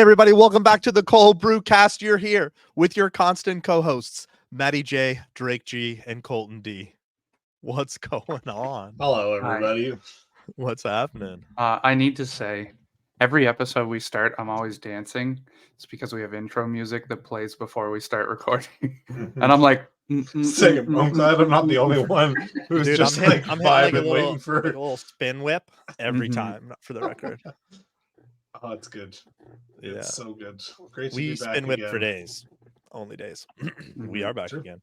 everybody, welcome back to the Cold Brew Cast. You're here with your constant co-hosts, Matty J, Drake G, and Colton D. What's going on? Hello, everybody. What's happening? I need to say, every episode we start, I'm always dancing. It's because we have intro music that plays before we start recording. And I'm like... Second, I'm glad I'm not the only one who's Dude, just I'm hitting like a waiting for a little spin whip every time, for the record. Oh, it's good. Yeah. It's so good. Great to We be back spin whip again. for days. Only days. We are back True. again.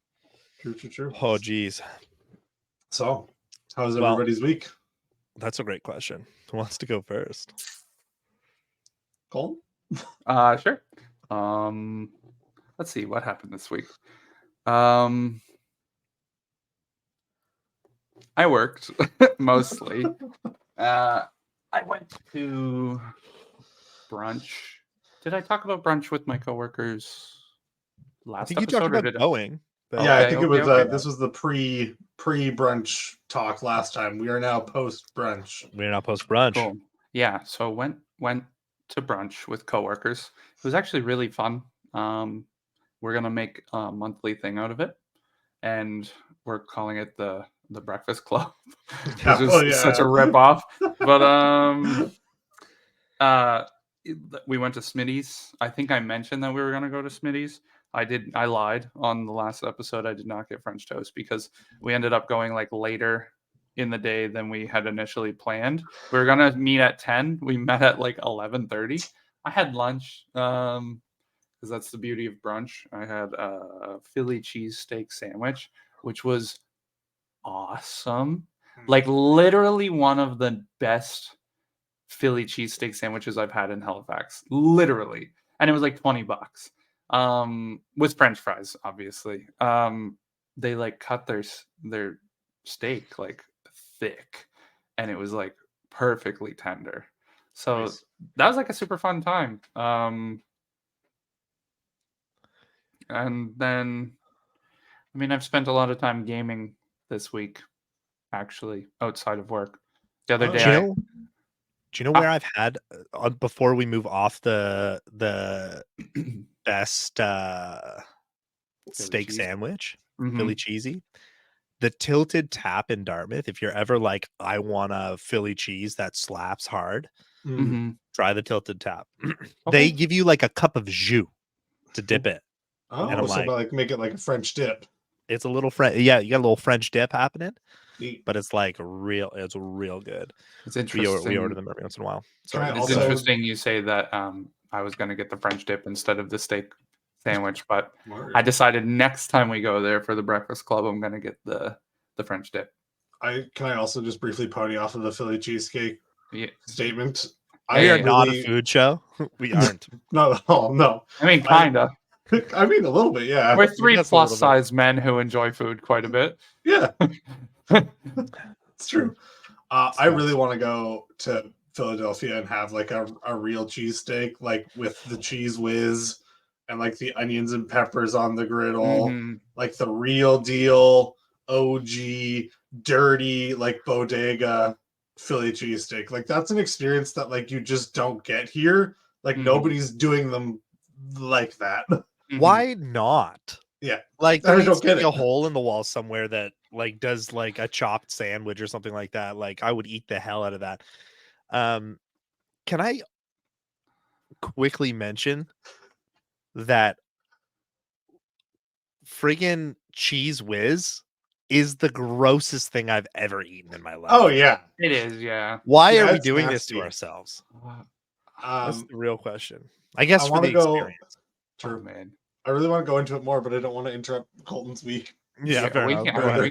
True. Oh, geez. So, how's everybody's week? That's a great question. Who wants to go first? Cole? Sure. Let's see what happened this week. I worked mostly. I went to brunch. Did I talk about brunch with my coworkers last I think you episode? talked about going. But Yeah, Okay, I think it was. okay. This was the pre-brunch talk last time. We are now post-brunch. We're not post brunch. Cool. Yeah, so went to brunch with coworkers. It was actually really fun. We're gonna make a monthly thing out of it, and we're calling it the Breakfast Club, which is such a rip off. But we went to Smitty's. I think I mentioned that we were gonna go to Smitty's. I lied on the last episode. I did not get French toast because we ended up going like later in the day than we had initially planned. We were gonna meet at 10. We met at like 11:30. I had lunch because that's the beauty of brunch. I had a Philly cheesesteak sandwich, which was awesome. Like literally one of the best Philly cheesesteak sandwiches I've had in Halifax. Literally. And it was like $20. With French fries, obviously. They like cut their steak like thick, and it was like perfectly tender. So Nice. that was like a super fun time. And then, I mean, I've spent a lot of time gaming this week, actually, outside of work. The other day, Do you know where I've had before we move off the best steak cheese. sandwich, Mhm. Philly cheesy, the Tilted Tap in Dartmouth. If you're ever like, I want a Philly cheese that slaps hard, try the Tilted Tap. They give you like a cup of jus to dip it. Oh, And I'm so like make it like a French dip. It's a little yeah, you got a little French dip happening. Neat. But it's like it's real good. It's interesting. We order them every once in a while. It's interesting you say that. I was going to get the French dip instead of the steak sandwich, but I decided next time we go there for the Breakfast Club, I'm going to get the French dip. Can I also just briefly pony off of the Philly cheesecake statement? We are not a food show. We aren't. Not at all. No. I mean, kind of. I mean, a little bit, yeah. We're 3+ size men who enjoy food quite a bit. Yeah. It's true. I really want to go to Philadelphia and have like a real cheesesteak, like with the cheese whiz and like the onions and peppers on the griddle, like the real deal OG dirty like bodega Philly cheesesteak. Like that's an experience that like you just don't get here. Like nobody's doing them like that. Why not? Yeah, like there needs to be a hole in the wall somewhere that like does like a chopped sandwich or something like that. Like I would eat the hell out of that. Can I quickly mention that friggin' cheese whiz is the grossest thing I've ever eaten in my life? Oh yeah, it is. Yeah. Why are we doing this to ourselves? That's the real question. I guess for the experience. True, man. I really want to go into it more, but I don't want to interrupt Colton's week. Yeah, we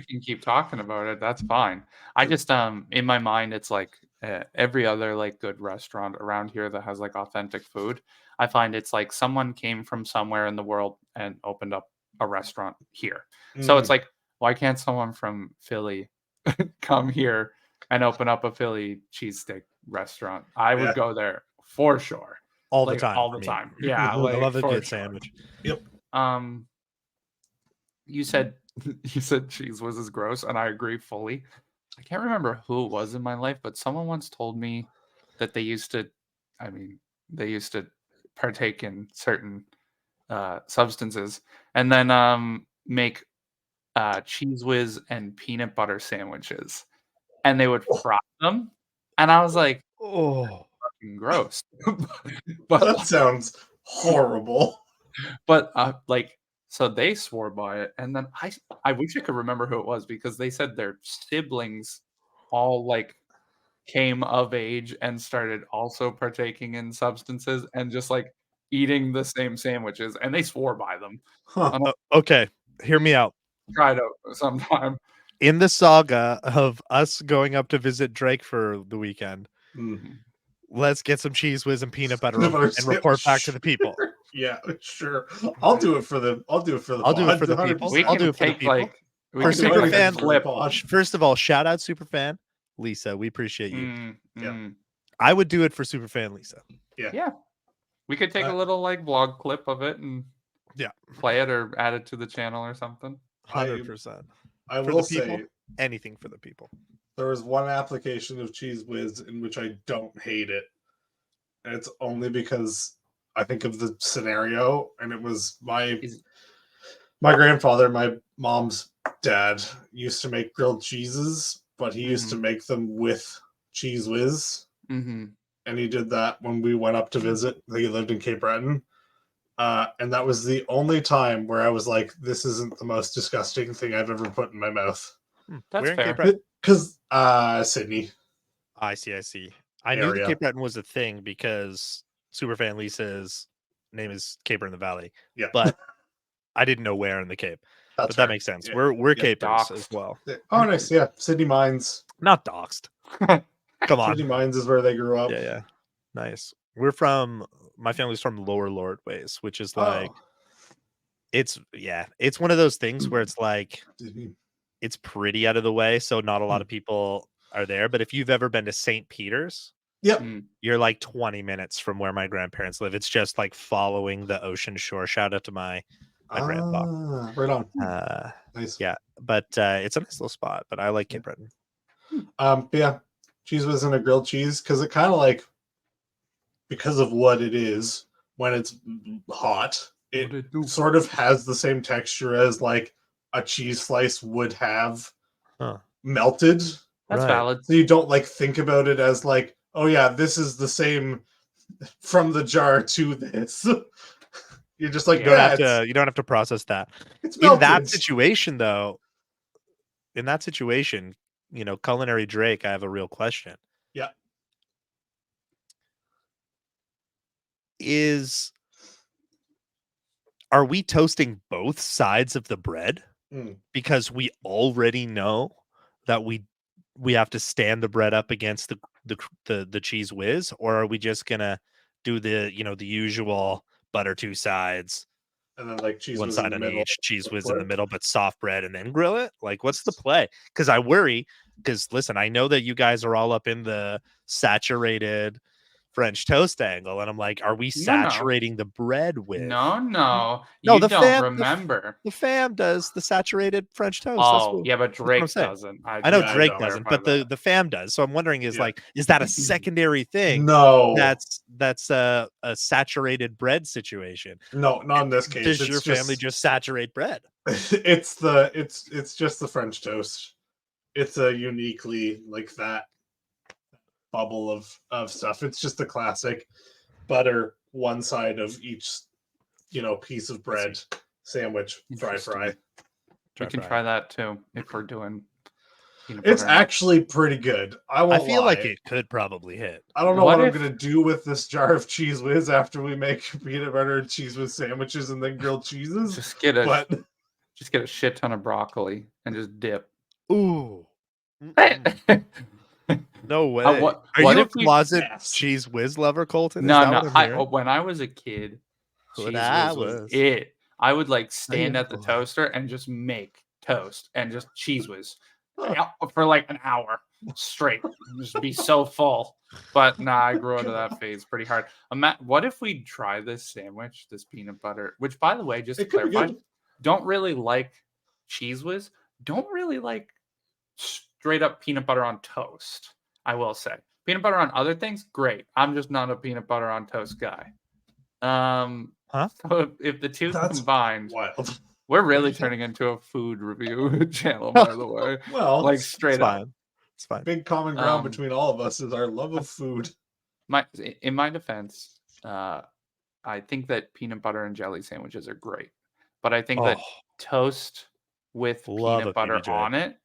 can keep talking about it. That's fine. I just in my mind, it's like every other like good restaurant around here that has like authentic food. I find it's like someone came from somewhere in the world and opened up a restaurant here. So it's like, why can't someone from Philly come here and open up a Philly cheesesteak restaurant? I would go there for sure. All the time. Yeah. I love a good sandwich. Yep. You said cheese whiz is gross, and I agree fully. I can't remember who it was in my life, but someone once told me that they used to partake in certain substances, and then make cheese whiz and peanut butter sandwiches, and they would fry them, and I was like, Oh, fucking gross. but That sounds horrible. but like, so they swore by it, and then I wish I could remember who it was because they said their siblings all like came of age and started also partaking in substances and just like eating the same sandwiches, and they swore by them. Huh. And I'll okay. Hear me out. try it out sometime. In the saga of us going up to visit Drake for the weekend, Mm. let's get some cheese whiz and peanut butter Peanut butter and report back to the people. Yeah, sure. I'll do it for the. I'll do it for the. I'll do it pod, for the people. 100%. I'll do it for the take people. like we For can take, super like, a fan clip. First of all, shout out Superfan Lisa. We appreciate you. Yeah. I would do it for Superfan Lisa. Yeah. We could take a little like vlog clip of it and play it or add it to the channel or something. 100%. I For will the people, say anything for the people. there was one application of Cheese Whiz in which I don't hate it. And it's only because I think of the scenario, and it was my grandfather, my mom's dad, used to make grilled cheeses, but he used to make them with Cheese Whiz. Mm-hmm. And he did that when we went up to visit. He lived in Cape Breton. And that was the only time where I was like, this isn't the most disgusting thing I've ever put in my mouth. That's Where in fair. Cape Breton? Because Sydney. I see. I knew that Area. Cape Breton was a thing because Superfan Lisa's name is Caper in the Valley. Yeah. But I didn't know where in the Cape. That's but that fair. makes sense. Yeah. We're Capers doxed. as well. Oh, nice. Yeah. Sydney Mines. Not doxed. Come on. Sydney Mines is where they grew up. Yeah. Nice. My family's from Lower Lord Ways, which is like it's one of those things where it's like it's pretty out of the way, so not a lot of people are there. But if you've ever been to St. Peter's, you're like 20 minutes from where my grandparents live. It's just like following the ocean shore. Shout out to my grandpa. Right on. Nice. Yeah, but it's a nice little spot. But I like Cape Breton. Yeah, cheese whiz and a grilled cheese because it kind of like because of what it is when it's hot, it sort of has the same texture as like a cheese slice would have melted. That's valid. So you don't like think about it as like, oh yeah, this is the same from the jar to this. You're just like, you don't have to process that. It's in that situation, though. In that situation, culinary Drake, I have a real question. Yeah. Are we toasting both sides of the bread? Because we already know that we have to stand the bread up against the cheese whiz, or are we just gonna do the usual butter two sides and then like cheese one whiz side in the on middle, each, cheese whiz in the middle, but soft bread, and then grill it? Like, what's the play? Because I worry. Because listen, I know that you guys are all up in the saturated French toast angle, and I'm like, are we saturating the bread with? No, you the don't fam, remember. The fam does the saturated French toast. Oh, but Drake doesn't. I know Drake doesn't, but the fam does. So I'm wondering, is that a secondary thing? No, that's a saturated bread situation. No, not in this case. Does your family just saturate bread? It's just the French toast. It's a uniquely like that bubble of stuff. It's just the classic butter one side of each piece of bread sandwich fry. We can try that too if we're doing it's actually pretty good. I feel like it could probably hit. I don't know what I'm gonna do with this jar of cheese whiz after we make peanut butter and cheese whiz sandwiches and then grilled cheeses. Just get a shit ton of broccoli and just dip. Ooh. No way. Are you a closet cheese whiz lover, Colton? No. When I was a kid, cheese whiz was it. I would like stand at the toaster and just make toast and just cheese whiz for like an hour straight. Just be so full. But I grew into that phase pretty hard. What if we try this sandwich, this peanut butter, which by the way, just to clarify, don't really like cheese whiz, don't really like straight up peanut butter on toast. I will say peanut butter on other things, great. I'm just not a peanut butter on toast guy. Huh? So if the two That's combined, wild. we're really What do you turning into a food review channel, by the way. Well, Like it's straight up. fine. It's fine. big common ground Um, between all of us is our love of food. In my defense, I think that peanut butter and jelly sandwiches are great, but I think that Oh, toast with love a peanut butter PBJ. on it,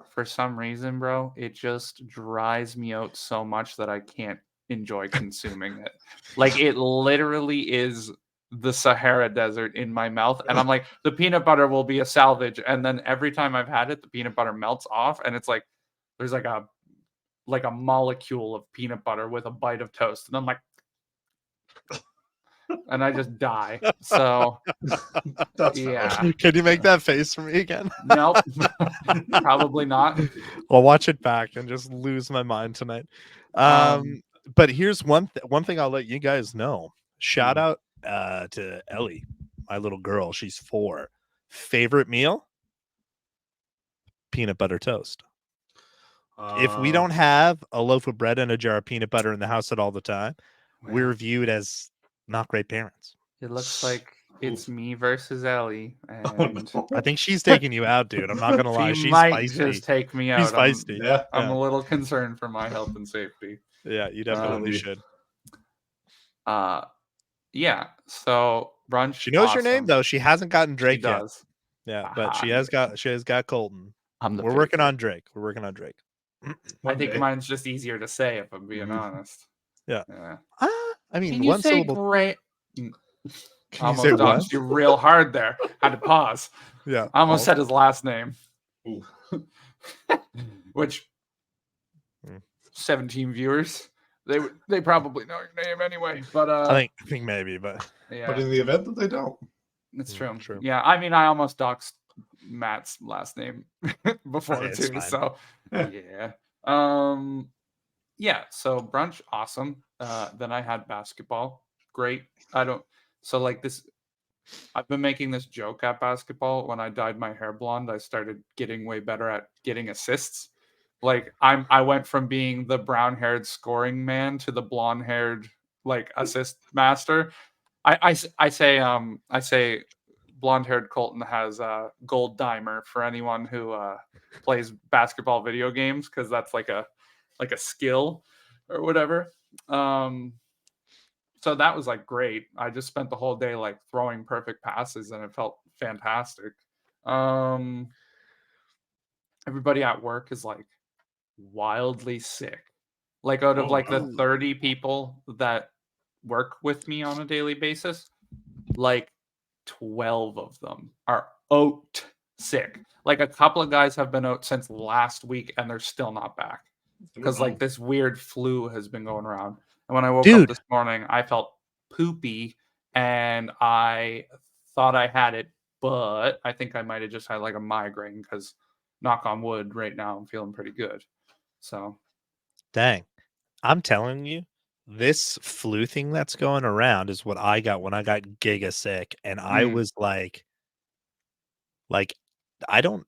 for some reason, bro, it just dries me out so much that I can't enjoy consuming it. Like it literally is the Sahara Desert in my mouth, and I'm like, the peanut butter will be a salvage, and then every time I've had it, the peanut butter melts off, and it's like there's like a molecule of peanut butter with a bite of toast, and I'm like, and I just die. So That's yeah, valid. Can you make that face for me again? nope, probably not. I'll watch it back and just lose my mind tonight. But here's one thing I'll let you guys know. Shout out to Ellie, my little girl. She's 4. Favorite meal? Peanut butter toast. If we don't have a loaf of bread and a jar of peanut butter in the house at all the time, we're Well, viewed as not great parents. it looks like it's me versus Ellie, Oh, and no. I think she's taking you out, dude. I'm not gonna lie. she She's might feisty. just take me She's out. I'm, feisty. Yeah. I'm Yeah. a little concerned for my health and safety. Yeah, you definitely Um, should. Yeah. So brunch. She knows your name awesome. though. She hasn't gotten She Drake yet. does. Yeah, but she Aha. has got Colton. I'm the We're working favorite. on Drake. We're working on Drake. I one think day. mine's just easier to say if I'm being Mhm. honest. Yeah. Yeah. I mean, Can you one say syllable. great? Can you Almost say what? doxed you real hard there. Had to pause. Yeah. I almost said his last name, Ooh. which Hmm. 17 viewers. They probably know your name anyway. But I think maybe, but yeah, But in the event that they don't, it's true. true. Yeah, I mean, I almost doxed Matt's last name before It's too. fine. So Yeah. yeah. So brunch, awesome. Then I had basketball, great. So like this. I've been making this joke at basketball. When I dyed my hair blonde, I started getting way better at getting assists. Like I went from being the brown-haired scoring man to the blonde-haired like assist master. I say blonde-haired Colton has a gold dimer for anyone who plays basketball video games because that's like a skill or whatever. So that was like great. I just spent the whole day like throwing perfect passes and it felt fantastic. Everybody at work is like wildly sick. Like out of Oh, like the wow. 30 people that work with me on a daily basis, like 12 of them are out sick. Like a couple of guys have been out since last week and they're still not back because like this weird flu has been going around. And when I woke up Dude. this morning, I felt poopy and I thought I had it, but I think I might have just had like a migraine because knock on wood, right now I'm feeling pretty good. So Dang. I'm telling you, this flu thing that's going around is what I got when I got giga sick. And I was like I don't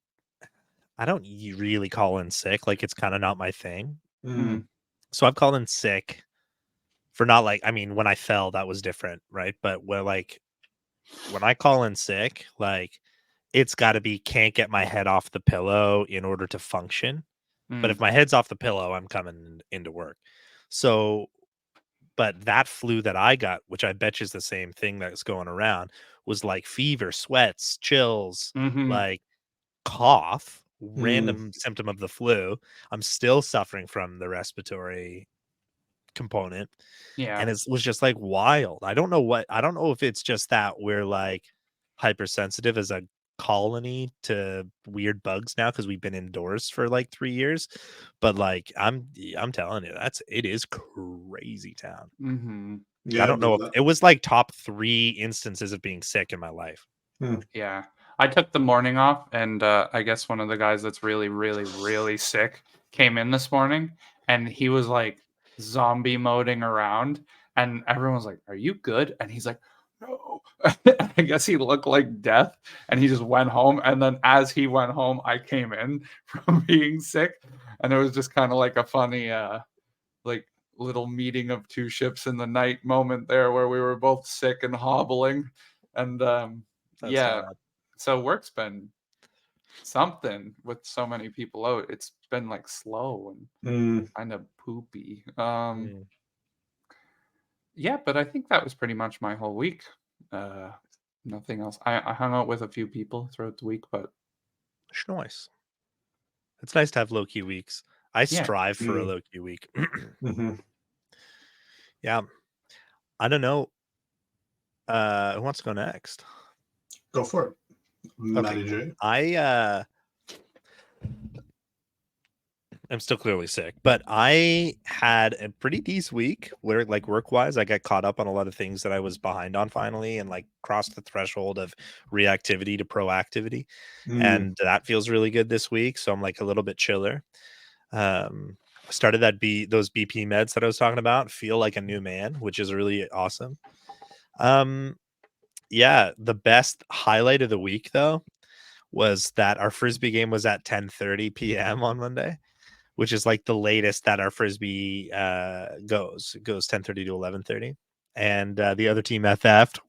really call in sick. Like it's kind of not my thing. Mm. So I've called in sick for not like, I mean, when I fell, that was different, right? But when I call in sick, like it's got to be can't get my head off the pillow in order to function. But if my head's off the pillow, I'm coming into work. So, but that flu that I got, which I bet you is the same thing that's going around, was like fever, sweats, chills, like cough, random symptom of the flu. I'm still suffering from the respiratory component. yeah. And it was just like wild. I don't know if it's just that we're like hypersensitive as a colony to weird bugs now because we've been indoors for like 3 years. But like I'm telling you, it is crazy town. Mm-hmm. Yeah, I don't know if it was like top 3 instances of being sick in my life. Yeah. I took the morning off, and I guess one of the guys that's really, really, really sick came in this morning, and he was like zombie moding around, and everyone was like, "Are you good?" And he's like, "No." I guess he looked like death, and he just went home. And then as he went home, I came in from being sick, and it was just kind of like a funny, like little meeting of two ships in the night moment there where we were both sick and hobbling. And yeah, sad. so work's been something with so many people out. It's been like slow and kind of poopy. Yeah, but I think that was pretty much my whole week. Nothing else. I hung out with a few people throughout the week, but Nice. It's nice to have low-key weeks. I Yeah. strive for a low-key week. Mhm. Yeah. I don't know. Who wants to go next? Go for it, Matty cool. J. I'm still clearly sick, but I had a pretty decent week where, like, work-wise, I got caught up on a lot of things that I was behind on finally, and like crossed the threshold of reactivity to proactivity, and that feels really good this week. So I'm like a little bit chiller. Started those BP meds that I was talking about. Feel like a new man, which is really awesome. Yeah, the best highlight of the week though was that our frisbee game was at 10:30 p.m. on Monday, which is like the latest that our frisbee goes. It goes 10:30 to 11:30, and the other team FF'd.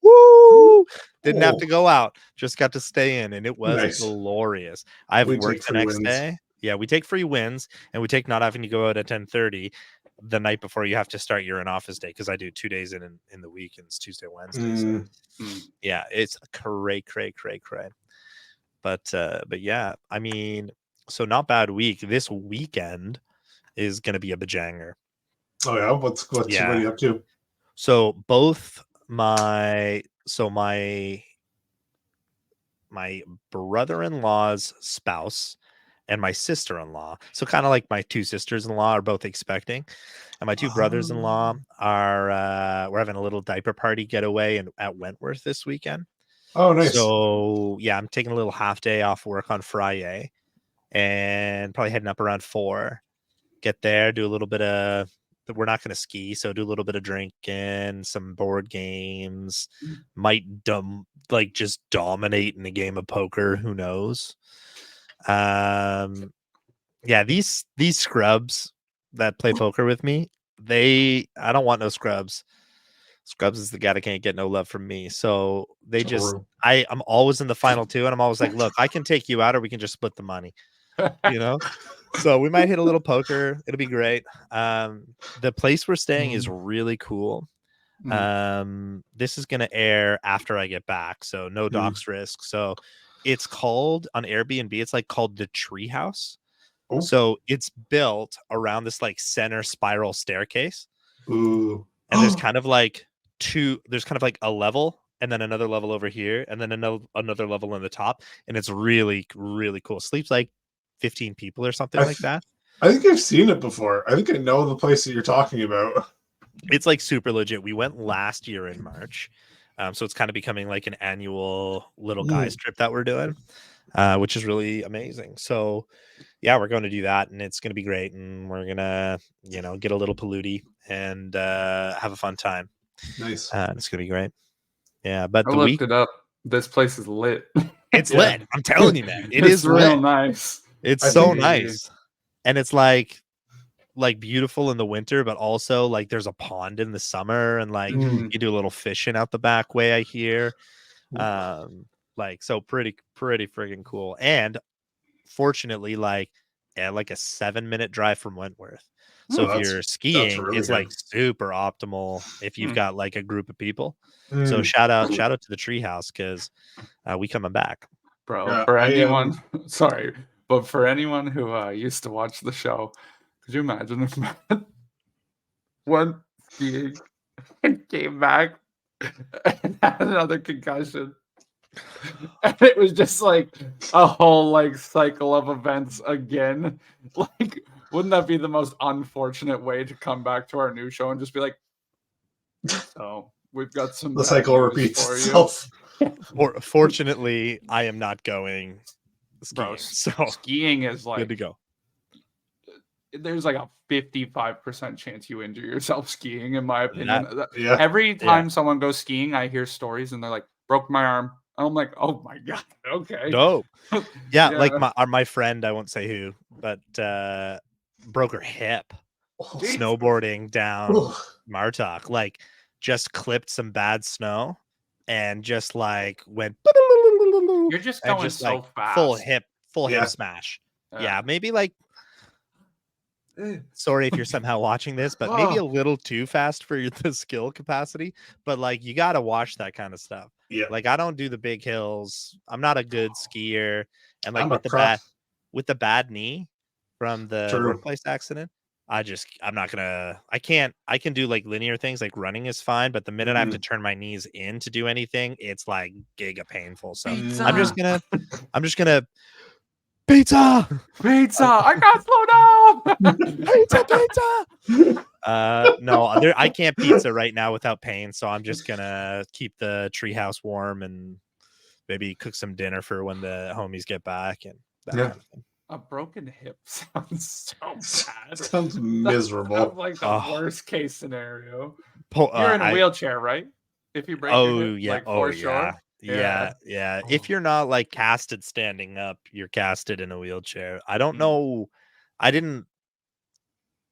Woo! Didn't have to go out, just got to stay in, and it was Nice. glorious. I've We worked take the free next wins. day. Yeah, we take free wins, and we take not having to go out at 10:30 the night before you have to start your in-office day, because I do 2 days in the week, and it's Tuesday, Wednesday. So yeah, it's cray. But yeah, I mean, so not bad week. This weekend is gonna be a bajanger. Oh yeah, what are you up to? So both my brother-in-law's spouse and my sister-in-law, so kind of like my two sisters-in-law, are both expecting, and my two brothers-in-law are we're having a little diaper party getaway at Wentworth this weekend. Oh, nice. So yeah, I'm taking a little half day off work on Friday and probably heading up around 4. Get there, do a little bit of. We're not going to ski, so do a little bit of drinking, some board games. Might just dominate in a game of poker. Who knows? Yeah, these scrubs that play poker with me, I don't want no scrubs. Scrubs is the guy that can't get no love from me. So they just, I'm always in the final two, and I'm always like, look, I can take you out, or we can just split the money, you know? So we might hit a little poker. It'll be great. The place we're staying is really cool. This is going to air after I get back, so no dox risk. So it's called on Airbnb, it's like called the Treehouse. So it's built around this like center spiral staircase. Ooh. And there's kind of like a level, and then another level over here, and then another level on the top, and it's really, really cool. Sleeps like 15 people or something like that. I think I've seen it before. I think I know the place that you're talking about. It's like super legit. We went last year in March. So it's kind of becoming like an annual little guys trip that we're doing, which is really amazing. So yeah, we're going to do that, and it's going to be great. And we're going to, get a little polluty and have a fun time. Nice. It's going to be great. Yeah. But I looked it up. This place is lit. It's lit. I'm telling you, man. It is real lit. nice. It's so nice. And it's like beautiful in the winter, but also like there's a pond in the summer, and like you do a little fishing out the back way, I hear. So pretty friggin' cool. And fortunately, like a 7-minute drive from Wentworth. So if you're skiing, really it's good. like super optimal if you've got like a group of people. So shout out to the Treehouse, because we coming back. Bro, Yeah, for anyone sorry, but for anyone who used to watch the show, could you imagine if Matt went skiing and came back and had another concussion? And it was just like a whole like cycle of events again. Like, wouldn't that be the most unfortunate way to come back to our new show and just be like, so we've got some the bad cycle news repeats for itself. Fortunately, I am not going skiing. Bro, so skiing is like good to go. There's like a 55% chance you injure yourself skiing, in my opinion. Yeah. Every time someone goes skiing, I hear stories and they're like, broke my arm. And I'm like, oh my God, okay. Dope. Yeah, like my friend, I won't say who, but broke her hip. snowboarding down Ugh. Martok, like just clipped some bad snow and just like went You're just and going just so like fast. full hip Yeah. smash. Yeah. Yeah, maybe like sorry if you're somehow watching this, but maybe a little too fast for the skill capacity. But like you gotta watch that kind of stuff. Yeah. Like I don't do the big hills. I'm not a good skier, and like I'm with a the bad knee from the True. workplace accident, I'm not gonna. I can do like linear things, like running is fine, but the minute I have to turn my knees in to do anything, it's like giga painful. So I'm just gonna pizza. I can't slow down. Pizza. No, I can't pizza right now without pain, so I'm just gonna keep the treehouse warm and maybe cook some dinner for when the homies get back and that Yeah. kind of thing. A broken hip sounds so bad. Sounds Sounds miserable. like the Oh. worst case scenario. You're in a wheelchair, right? If you break your hip, like for sure. Yeah. If you're not like casted standing up, you're casted in a wheelchair. I don't know. I didn't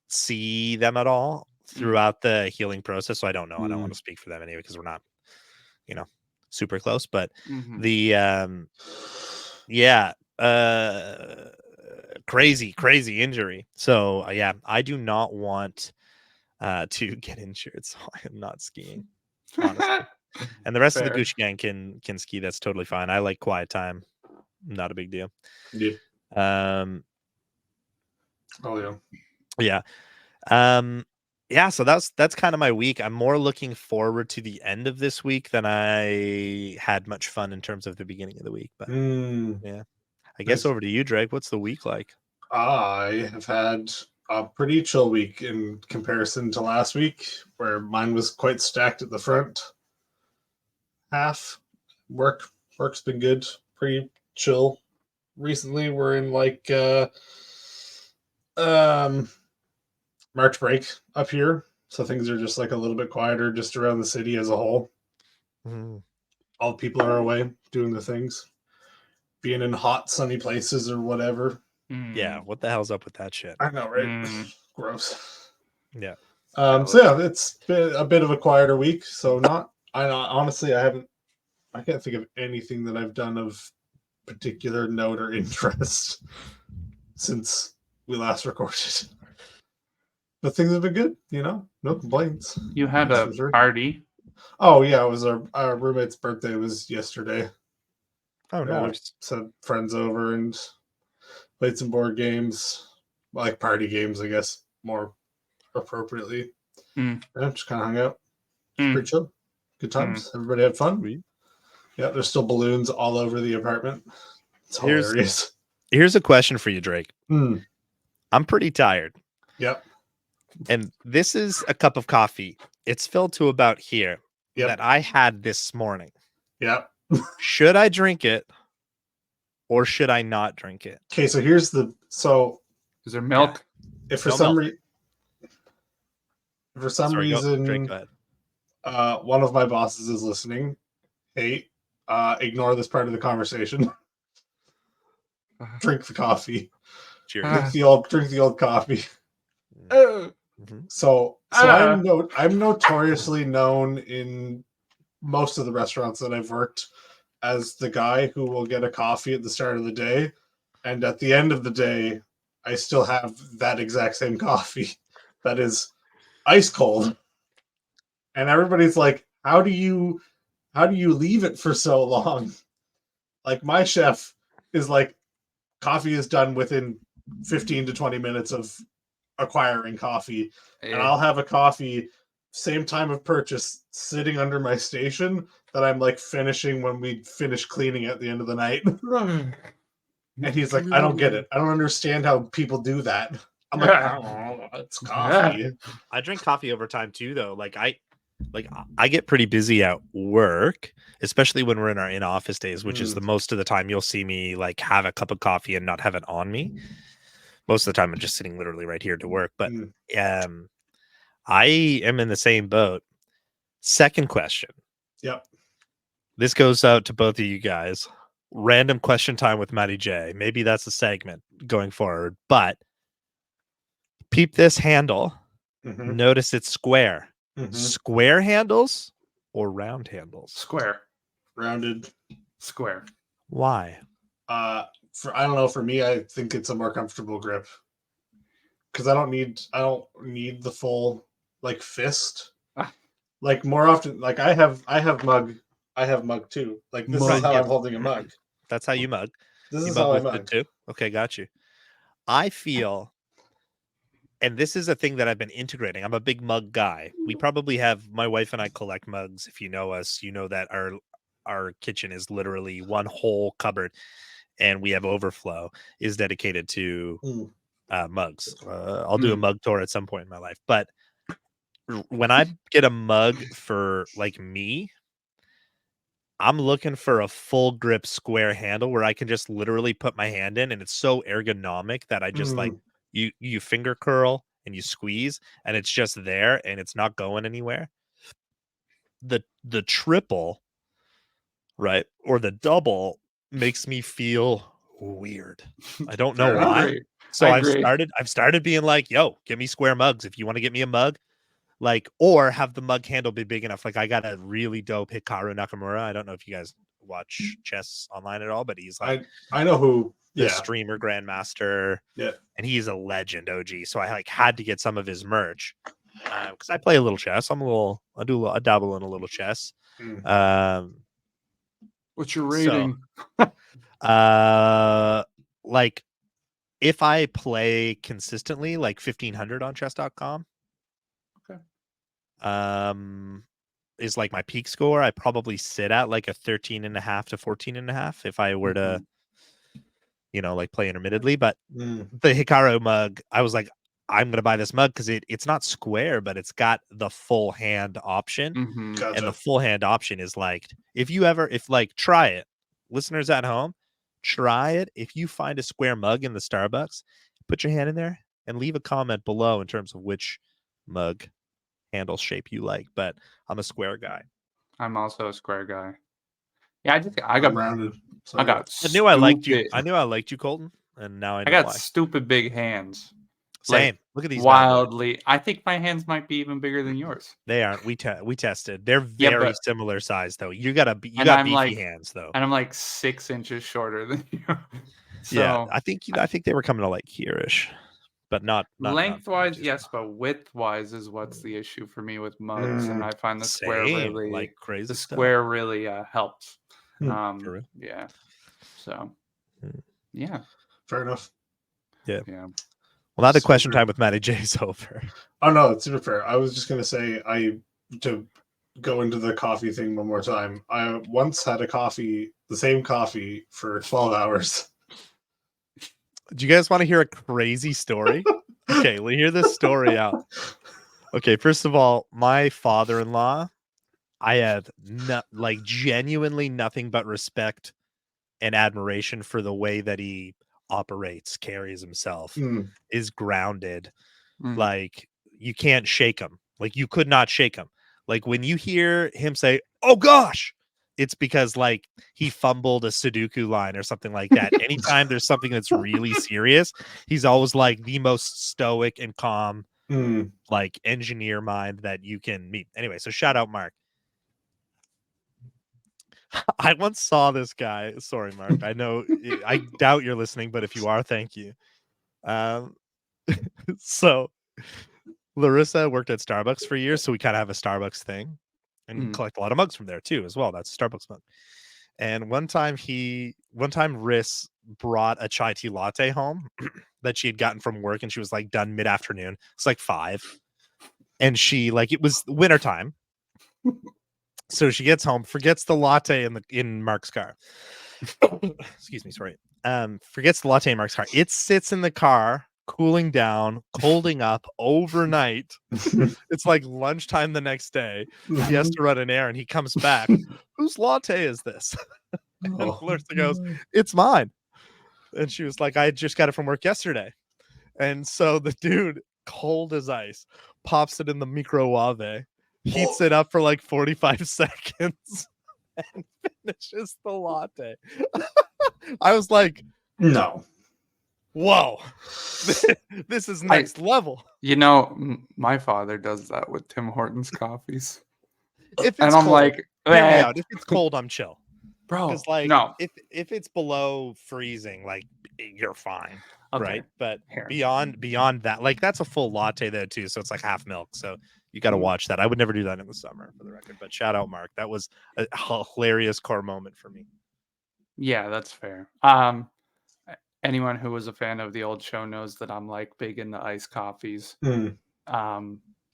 see them at all throughout the healing process, so I don't know. I don't want to speak for them anyway because we're not, super close. But the crazy injury. So yeah, I do not want to get injured, so I am not skiing, honestly. And the rest of the Gucci gang can ski. That's totally fine. I like quiet time. Not a big deal. Yeah. Oh yeah. Yeah. So that's kind of my week. I'm more looking forward to the end of this week than I had much fun in terms of the beginning of the week. But yeah, I guess over to you, Drake. What's the week like? I have had a pretty chill week in comparison to last week, where mine was quite stacked at the front half. Work's been good, pretty chill. Recently, we're in like March break up here, so things are just like a little bit quieter just around the city as a whole. All the people are away doing the things, being in hot sunny places or whatever. Yeah, what the hell's up with that shit? I know, right? Gross. Yeah. So yeah, it's been a bit of a quieter week. So honestly, I can't think of anything that I've done of particular note or interest since we last recorded. But things have been good, no complaints. You had a party. Oh yeah, it was our roommate's birthday was yesterday. Oh yeah, nice. Sent friends over and played some board games, like party games, I guess, more appropriately. Yeah, just kind of hung out. Pretty chill. Good times. Everybody had fun. Sweet. Yeah, there's still balloons all over the apartment. It's hilarious. Here's a question for you, Drake. I'm pretty tired. Yep. And this is a cup of coffee. It's filled to about here that I had this morning. Yep. Should I drink it or should I not drink it? Okay, so here's is there milk? If for some reason, Drake, go ahead. one of my bosses is listening, hey, ignore this part of the conversation. Drink the coffee. Cheers. Drink the old coffee. So I'm notoriously known in most of the restaurants that I've worked as the guy who will get a coffee at the start of the day, and at the end of the day, I still have that exact same coffee that is ice cold. And everybody's like, how do you leave it for so long? Like my chef is like, coffee is done within 15 to 20 minutes of acquiring coffee. And I'll have a coffee same time of purchase sitting under my station that I'm like finishing when we finish cleaning at the end of the night. And he's like, I don't get it. I don't understand how people do that. I'm like, oh, it's coffee. I drink coffee over time too, though. Like I get pretty busy at work, especially when we're in our in-office days, which is the most of the time you'll see me like have a cup of coffee and not have it on me. Most of the time I'm just sitting literally right here to work. But I am in the same boat. Second question. Yep. This goes out to both of you guys. Random question time with Matty J. Maybe that's a segment going forward. But peep this handle. Mhm. Notice it's square. Mhm. Square handles or round handles? Square. Rounded. Square. Why? I don't know. For me, I think it's a more comfortable grip because I don't need the full like fist. Ah. Like more often, like I have mug too. Like this Mug. is how Yeah. I'm holding a mug. That's how you mug. This You is mug how I with it mug. too. Okay, got you. I feel, and this is a thing that I've been integrating. I'm a big mug guy. We probably have, my wife and I collect mugs. If you know us, you know that our kitchen is literally one whole cupboard, and we have overflow is dedicated to Mm. mugs. I'll do a mug tour at some point in my life. But when I get a mug for like me, I'm looking for a full grip square handle where I can just literally put my hand in, and it's so ergonomic that I just like you finger curl and you squeeze, and it's just there and it's not going anywhere. The triple, right, or the double makes me feel weird. I don't know Fair I enough. why. agree. So I I've agree. started being like, yo, give me square mugs if you want to get me a mug. Like, or have the mug handle be big enough. Like, I got a really dope Hikaru Nakamura. I don't know if you guys watch chess online at all, but he's like I know who. the Yeah. streamer grandmaster, Yeah. and he's a legend OG. So I like had to get some of his merch because I play a little chess. I dabble in a little chess. Mm. What's your So, rating? like if I play consistently, like 1500 on chess.com. Okay. Is like my peak score. I probably sit at like a 13.5 to 14.5 if I were to, like play intermittently. But Mm. the Hikaru mug, I was like, I'm gonna buy this mug because it's not square, but it's got the full hand option. Mm-hmm. Gotcha. And the full hand option is like, try it. Listeners at home, try it. If you find a square mug in the Starbucks, put your hand in there and leave a comment below in terms of which mug handle shape you like. But I'm a square guy. I'm also a square guy. Yeah, I I'm got rounded. So I got I knew I liked you. stupid- I knew I liked you, Colton, and now I I know got why. stupid big hands. Same. Like Look at these bad boys. wildly. I think my hands might be even bigger than yours. They aren't. We tested. They're Yeah, very but- similar size though. You got And got I'm beefy like- hands though. And I'm like 6 inches shorter than you. Yeah, So I think they were coming to like here-ish, but not lengthwise, too yes, small. but widthwise is what's the issue for me with mugs, and I find the square Same, really like crazy the stuff. square really helps. Hmm. For real. Yeah. So Hmm. yeah. Fair enough. Yeah. Well, now the question Super. time with Matty J is over. Oh no, it's super fair. I was just gonna say to go into the coffee thing one more time. I once had the same coffee for 12 hours. Do you guys want to hear a crazy story? Okay, let me hear this story out. Okay, first of all, my father-in-law, I have genuinely nothing but respect and admiration for the way that he operates, carries himself, is grounded. Mm. Like you can't shake him. Like you could not shake him. Like when you hear him say, "Oh gosh," it's because like he fumbled a Sudoku line or something like that. Anytime there's something that's really serious, he's always like the most stoic and calm, like engineer mind that you can meet. Anyway, so shout out Mark. I once saw this guy. Sorry, Mark. I know I doubt you're listening, but if you are, thank you. So Larissa worked at Starbucks for years, so we kind of have a Starbucks thing and collect a lot of mugs from there too, as well. That's a Starbucks mug. And one time Riss brought a chai tea latte home that she had gotten from work, and she was like done mid-afternoon. It's like 5. And she it was wintertime. So she gets home, forgets the latte in Mark's car. Excuse me, sorry. Forgets the latte in Mark's car. It sits in the car, cooling down, colding up overnight. It's like lunchtime the next day. He has to run an errand. He comes back. Whose latte is this? And Larissa goes, "It's mine." And she was like, "I just got it from work yesterday." And so the dude, cold as ice, pops it in the microwave, heats it up for like 45 seconds, and finishes the latte. I was like, No. Whoa, this is next level. You know, my father does that with Tim Hortons coffees. If And it's I'm cold, like, hear me "Eh, out. If it's cold, I'm chill. bro, Because like no. if it's below freezing, like you're fine, Okay, right? But here. beyond that, like that's a full latte though too, so it's like half milk. So you got to watch that. I would never do that in the summer, for the record. But shout out, Mark. That was a hilarious core moment for me. Yeah, that's fair. Anyone who was a fan of the old show knows that I'm like big into iced coffees.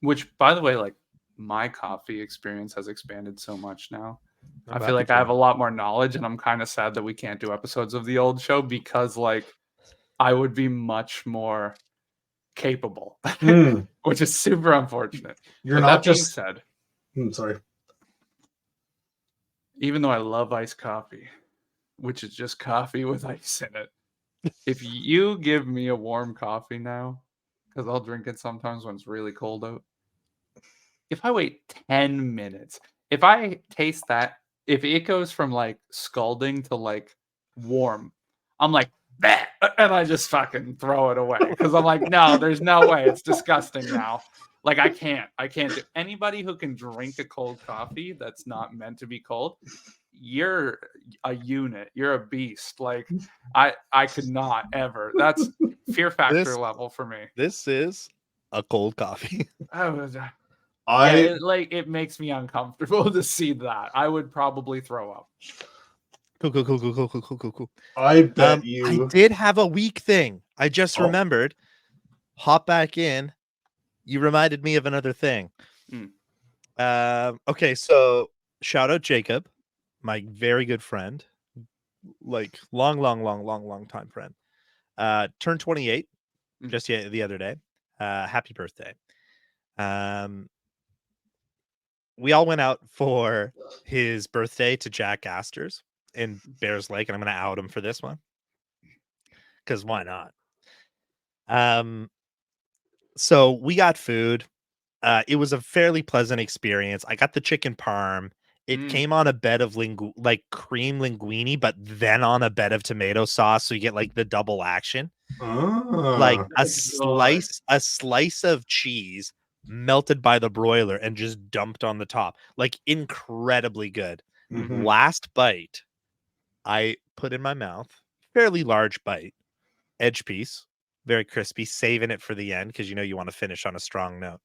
Which, by the way, like my coffee experience has expanded so much now. I feel like I have a lot more knowledge, and I'm kind of sad that we can't do episodes of the old show because, like, I would be much more capable, which is super unfortunate. You're But not that being just. said, Sorry. even though I love iced coffee, which is just coffee with ice in it, if you give me a warm coffee now, because I'll drink it sometimes when it's really cold out. If I wait 10 minutes, if I taste that, if it goes from like scalding to like warm, I'm like, "Bah!" And I just fucking throw it away because I'm like, no, there's no way. It's disgusting now. Like I can't do anybody who can drink a cold coffee that's not meant to be cold. You're a unit. You're a beast. Like I could not ever. That's fear factor level for me. This is a cold coffee. It makes me uncomfortable to see that. I would probably throw up. Cool. I bet I did have a weak thing. I just remembered. Hop back in. You reminded me of another thing. Okay, so shout out Jacob, my very good friend, like long time friend. Turned 28 just the other day. Happy birthday. We all went out for his birthday to Jack Astor's in Bears Lake, and I'm going to out him for this one because why not? So we got food. It was a fairly pleasant experience. I got the chicken parm. It came on a bed of cream linguine, but then on a bed of tomato sauce, so you get like the double action. Like a slice of cheese melted by the broiler and just dumped on the top. Like incredibly good. Last bite, I put in my mouth, fairly large bite, edge piece, very crispy, saving it for the end because you want to finish on a strong note.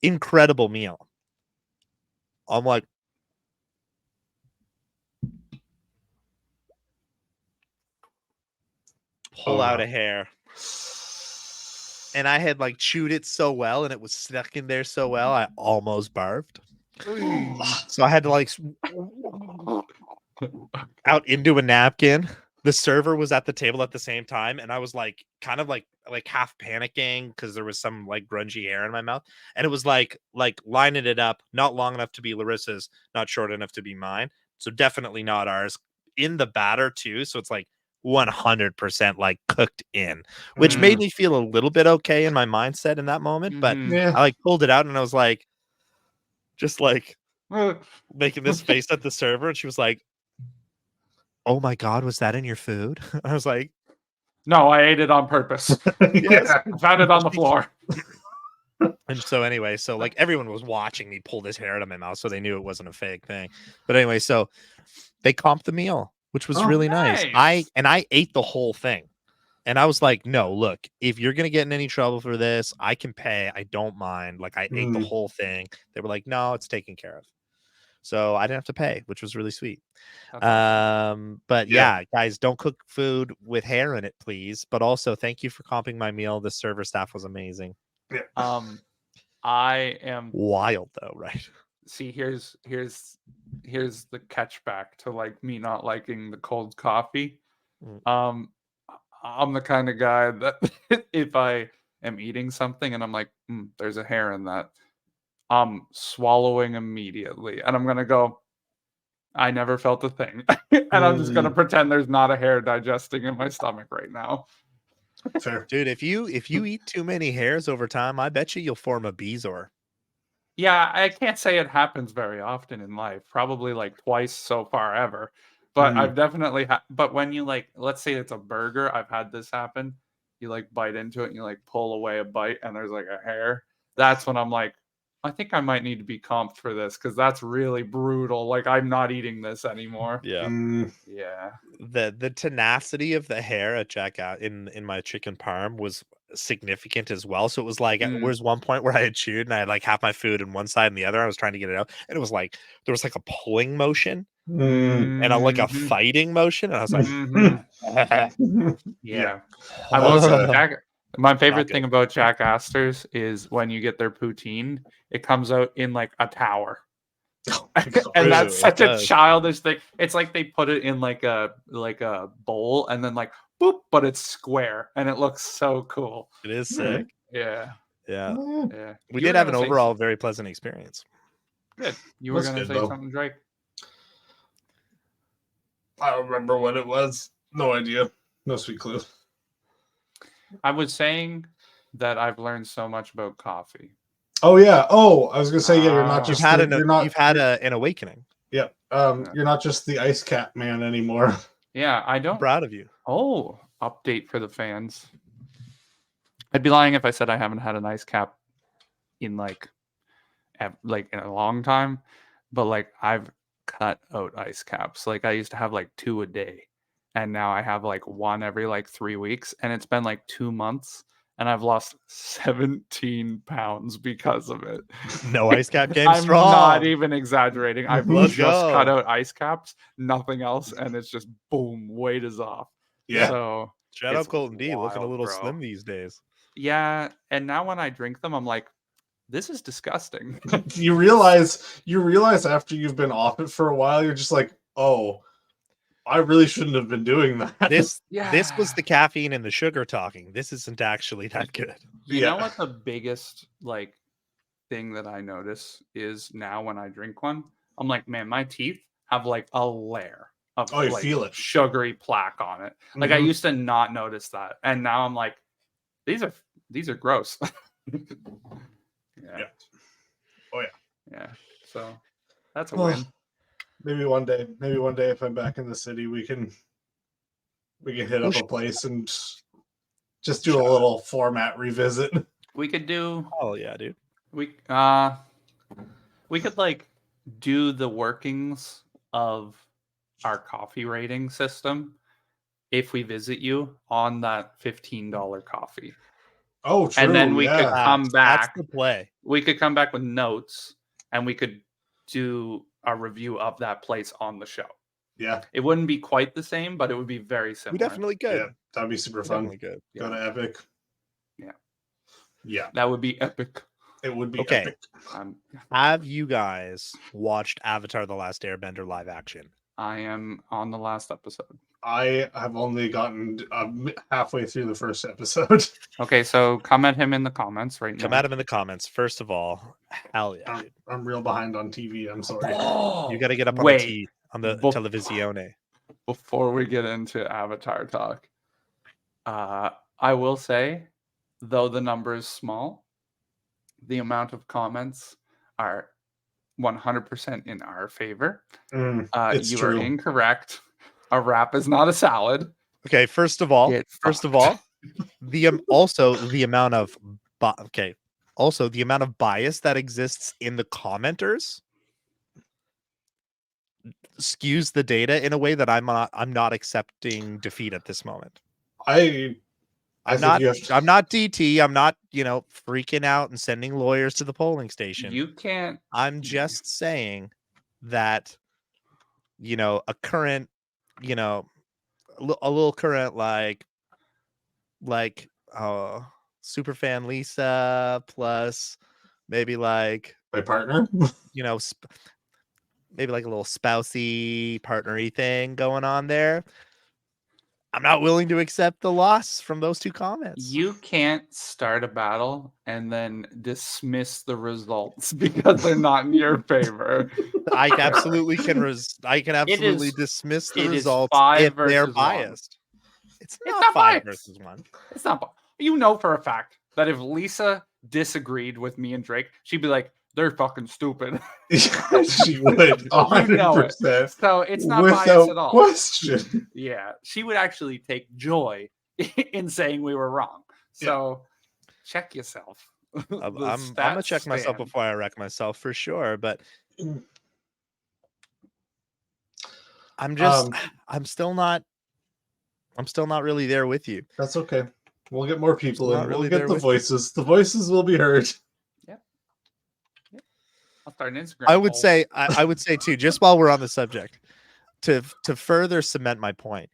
Incredible meal. I'm like, pull out a hair. And I had like chewed it so well and it was stuck in there so well, I almost barfed. So I had to like out into a napkin. The server was at the table at the same time, and I was like kind of like half panicking because there was some like grungy hair in my mouth, and it was like lining it up, not long enough to be Larissa's, not short enough to be mine, so definitely not ours. In the batter too, so it's like 100% like cooked in, which made me feel a little bit okay in my mindset in that moment. But I like pulled it out and I was like, just like making this face at the server, and she was like, "Oh my God, was that in your food?" I was like, "No, I ate it on purpose." Yes. I found it on the floor. And so anyway, so like everyone was watching me pull this hair out of my mouth, so they knew it wasn't a fake thing. But anyway, so they comped the meal, which was really nice. I ate the whole thing. And I was like, no, look, if you're going to get in any trouble for this, I can pay. I don't mind. Like, I ate the whole thing. They were like, no, it's taken care of. So I didn't have to pay, which was really sweet. But yeah, guys, don't cook food with hair in it, please. But also, thank you for comping my meal. The server staff was amazing. I am wild though, right? See, here's the catch back to like me not liking the cold coffee. I'm the kind of guy that if I am eating something and I'm like, there's a hair in that, I'm swallowing immediately. And I'm going to go, I never felt a thing. And I'm just going to pretend there's not a hair digesting in my stomach right now. Fair. Dude, if you eat too many hairs over time, I bet you'll form a bezoar. Yeah, I can't say it happens very often in life. Probably like twice so far ever. But I've definitely had. But when you like, let's say it's a burger, I've had this happen. You like bite into it and you like pull away a bite and there's like a hair. That's when I'm like, I think I might need to be comped for this because that's really brutal. Like I'm not eating this anymore. Yeah. Yeah. The tenacity of the hair at Jack in my chicken parm was significant as well. So it was like there was one point where I had chewed and I had like half my food in one side and the other. I was trying to get it out, and it was like there was like a pulling motion and like a fighting motion, and I was like, yeah. I will say, my favorite thing about Jack Astor's is when you get their poutine, it comes out in like a tower. And that's such a childish thing. It's like they put it in like a bowl and then like boop, but it's square and it looks so cool. It is sick. Yeah. We did have an overall very pleasant experience. Good. You were gonna say something, Drake? I don't remember what it was. No idea. No sweet clue. I was saying that I've learned so much about coffee. Oh yeah. Oh, I was gonna say you're not just you've had an awakening. Yeah. You're not just the ice cap man anymore. Yeah, I don't. I'm proud of you. Oh, update for the fans. I'd be lying if I said I haven't had an ice cap in like in a long time, but like I've cut out ice caps. Like I used to have like 2 a day, and now I have like 1 every like 3 weeks, and it's been like 2 months. And I've lost 17 pounds because of it. No ice cap game. I'm not even exaggerating. I've just cut out ice caps, nothing else, and it's just boom, weight is off. Yeah. So shout out Colton D, looking a little slim these days. Yeah, and now when I drink them, I'm like, this is disgusting. You realize after you've been off it for a while, you're just like, oh, I really shouldn't have been doing that. This was the caffeine and the sugar talking. This isn't actually that good. You know what the biggest like thing that I notice is now when I drink one, I'm like, man, my teeth have like a layer of you feel it. Sugary plaque on it. Like I used to not notice that, and now I'm like, these are gross. Yeah. Oh yeah. So that's a win. Maybe one day if I'm back in the city, we can hit up a place and just do a little format revisit. We could do. Oh yeah, dude. We could like do the workings of our coffee rating system if we visit you on that $15 coffee. Oh, true. And then we could come back. That's the play. We could come back with notes, and we could do a review of that place on the show. Yeah. It wouldn't be quite the same, but it would be very similar. We definitely could. Yeah, that'd be super fun. Good. Go to Epic. Yeah. Yeah. That would be epic. It would be okay. epic. Have you guys watched Avatar: The Last Airbender live action? I am on the last episode. I have only gotten halfway through the first episode. Okay, so come at him in the comments right now. Come at him in the comments. First of all, hell yeah, dude. I'm real behind on TV. I'm sorry. You got to get up on the televisione. Before we get into Avatar talk, I will say, though the number is small, the amount of comments are 100% in our favor. It's true. Are incorrect. A wrap is not a salad. Okay, first of all, the amount of bias that exists in the commenters skews the data in a way that I'm not accepting defeat at this moment. I'm not DT. I'm not, freaking out and sending lawyers to the polling station. You can't. I'm just saying that, a current, a little current, like superfan Lisa plus maybe like my partner, maybe like a little spousey partnery thing going on there. I'm not willing to accept the loss from those two comments. You can't start a battle and then dismiss the results because they're not in your favor. I absolutely can. I can absolutely dismiss the results if they're biased. It's not 5 versus 1. It's not. You know for a fact that if Lisa disagreed with me and Drake, she'd be like, they're fucking stupid. She would, 100%. So it's not biased at all. Question. Yeah, she would actually take joy in saying we were wrong. So check yourself. I'm gonna check myself before I wreck myself for sure, but I'm still not really there with you. That's okay. We'll get more people in. Really we'll get the voices. The voices will be heard. Yep. I'll start an Instagram. I would say too, just while we're on the subject, to further cement my point,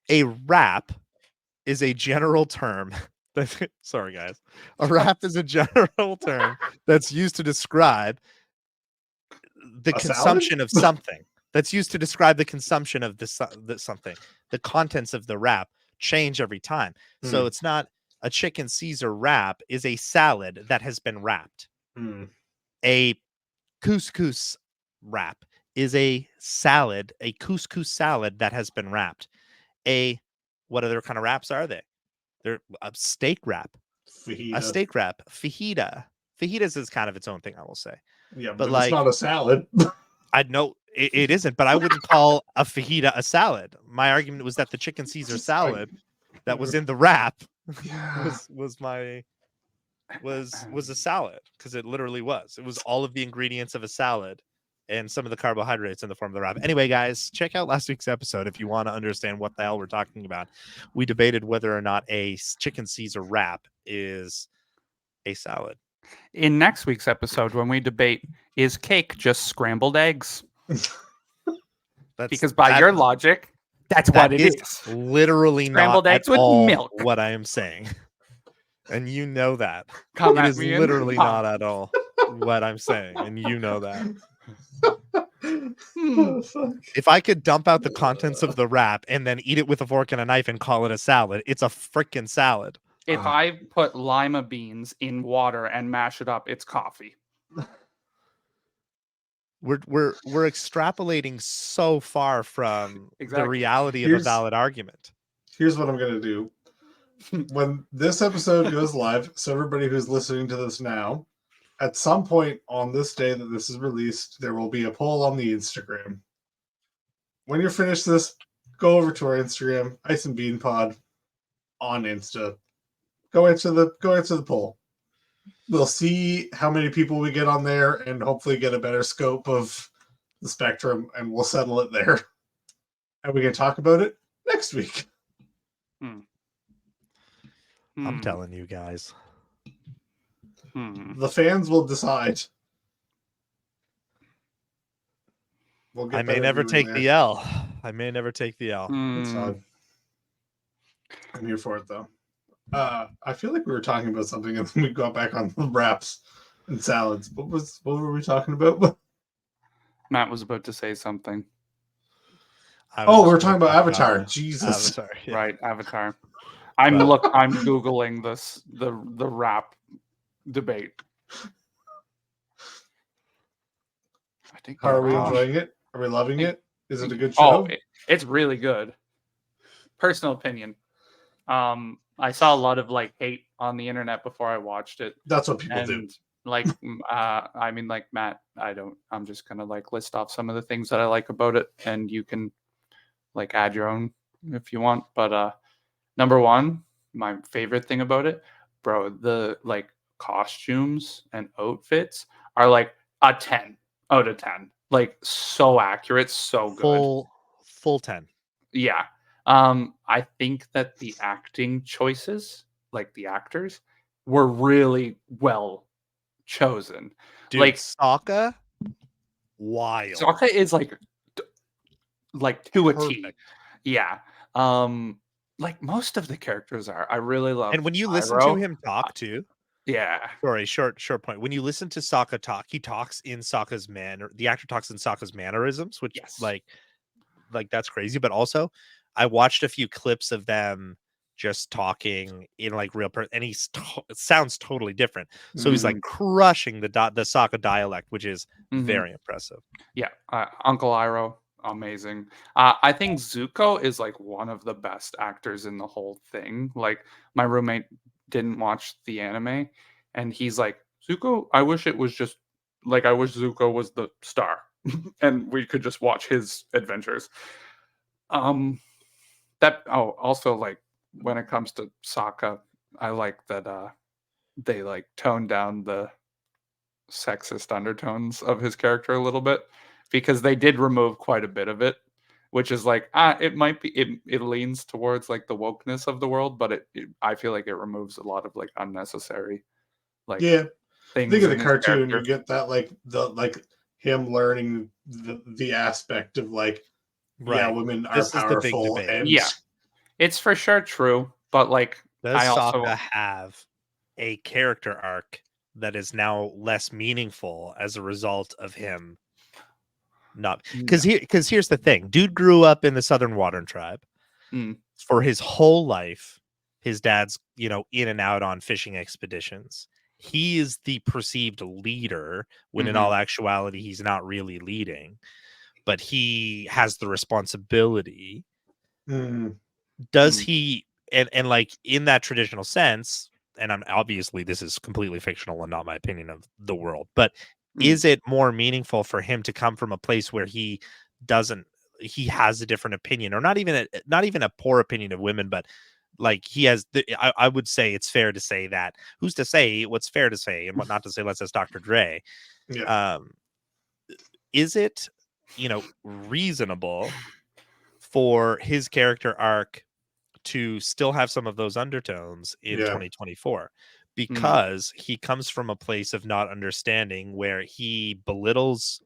a rap is a general term. Sorry, guys. A rap is a general term that's used to describe the consumption of something. That's used to describe the consumption of the something. The contents of the wrap change every time. So it's not a chicken Caesar wrap is a salad that has been wrapped. A couscous wrap is a salad, a couscous salad that has been wrapped. What other kind of wraps are they? They're a steak wrap. Fajita. A steak wrap. Fajita. Fajitas is kind of its own thing, I will say. Yeah, but like, it's not a salad. I know it isn't, but I wouldn't call a fajita a salad. My argument was that the chicken Caesar salad that was in the wrap was a salad, because it literally was. It was all of the ingredients of a salad and some of the carbohydrates in the form of the wrap. Anyway, guys, check out last week's episode if you want to understand what the hell we're talking about. We debated whether or not a chicken Caesar wrap is a salad. In next week's episode, when we debate, is cake just scrambled eggs? Because by your logic, that's what it is. Literally scrambled not eggs at with all milk. What I am saying. And you know that. Come it at is me literally not at all what I'm saying. And you know that. Oh, fuck. If I could dump out the contents of the wrap and then eat it with a fork and a knife and call it a salad, it's a freaking salad. If I put lima beans in water and mash it up, it's coffee. We're extrapolating so far from the reality of a valid argument. Here's what I'm gonna do. When this episode goes live, so everybody who's listening to this now, at some point on this day that this is released, there will be a poll on the Instagram. When you're finished this, go over to our Instagram, Ice and Bean Pod on Insta. Go answer the poll. We'll see how many people we get on there and hopefully get a better scope of the spectrum, and we'll settle it there. And we can talk about it next week. I'm telling you guys. The fans will decide. I may never take the L. I may never take the L. It's fine. I'm here for it, though. I feel like we were talking about something and then we got back on the wraps and salads. What were we talking about? Matt was about to say something. We're talking about Avatar. Jesus. Avatar, yeah. Right, Avatar. I'm Googling the rap debate. I think. How are we enjoying it? Are we loving it? Is it a good show? It's really good. Personal opinion. I saw a lot of hate on the internet before I watched it. That's what people do. I mean, like Matt, I'm just gonna list off some of the things that I like about it, and you can add your own if you want. But number one, my favorite thing about it, bro, the costumes and outfits are a 10 out of 10. So accurate, so good. Full 10. Yeah. I think that the acting choices, the actors, were really well chosen. Dude, Sokka, wild. Sokka is to a T. Yeah. Most of the characters are. I really love. And when you listen to him talk too. Yeah. Sorry, short point. When you listen to Sokka talk, he talks in Sokka's the actor talks in Sokka's mannerisms, which that's crazy. But also, I watched a few clips of them just talking in real person, and it sounds totally different. So he's crushing the Sokka dialect, which is very impressive. Yeah, Uncle Iroh, amazing. I think Zuko is one of the best actors in the whole thing. My roommate didn't watch the anime, and he's like, Zuko, I wish it was just like I wish Zuko was the star, and we could just watch his adventures. Also like when it comes to Sokka, I like that they like toned down the sexist undertones of his character a little bit, because they did remove quite a bit of it, which is like it might be it leans towards like the wokeness of the world, but I feel like it removes a lot of like unnecessary like Yeah. things Think of the in his cartoon, character. you get that like him learning the aspect of like, yeah, Right. women are This is the big powerful, debate. and Yeah, it's for sure true, but like Does I also Sokka have a character arc that is now less meaningful as a result of him not? Because here's the thing: dude grew up in the Southern Watern tribe. Mm. For his whole life. His dad's, in and out on fishing expeditions. He is the perceived leader when in all actuality he's not really leading, but he has the responsibility. Does he and like in that traditional sense, and I'm obviously this is completely fictional and not my opinion of the world, but is it more meaningful for him to come from a place where he has a different opinion, or not even a poor opinion of women, but like he has I would say it's fair to say that who's to say what's fair to say and what not to say, let's ask Dr. Dre. yeah, Is it reasonable for his character arc to still have some of those undertones in 2024, because he comes from a place of not understanding, where he belittles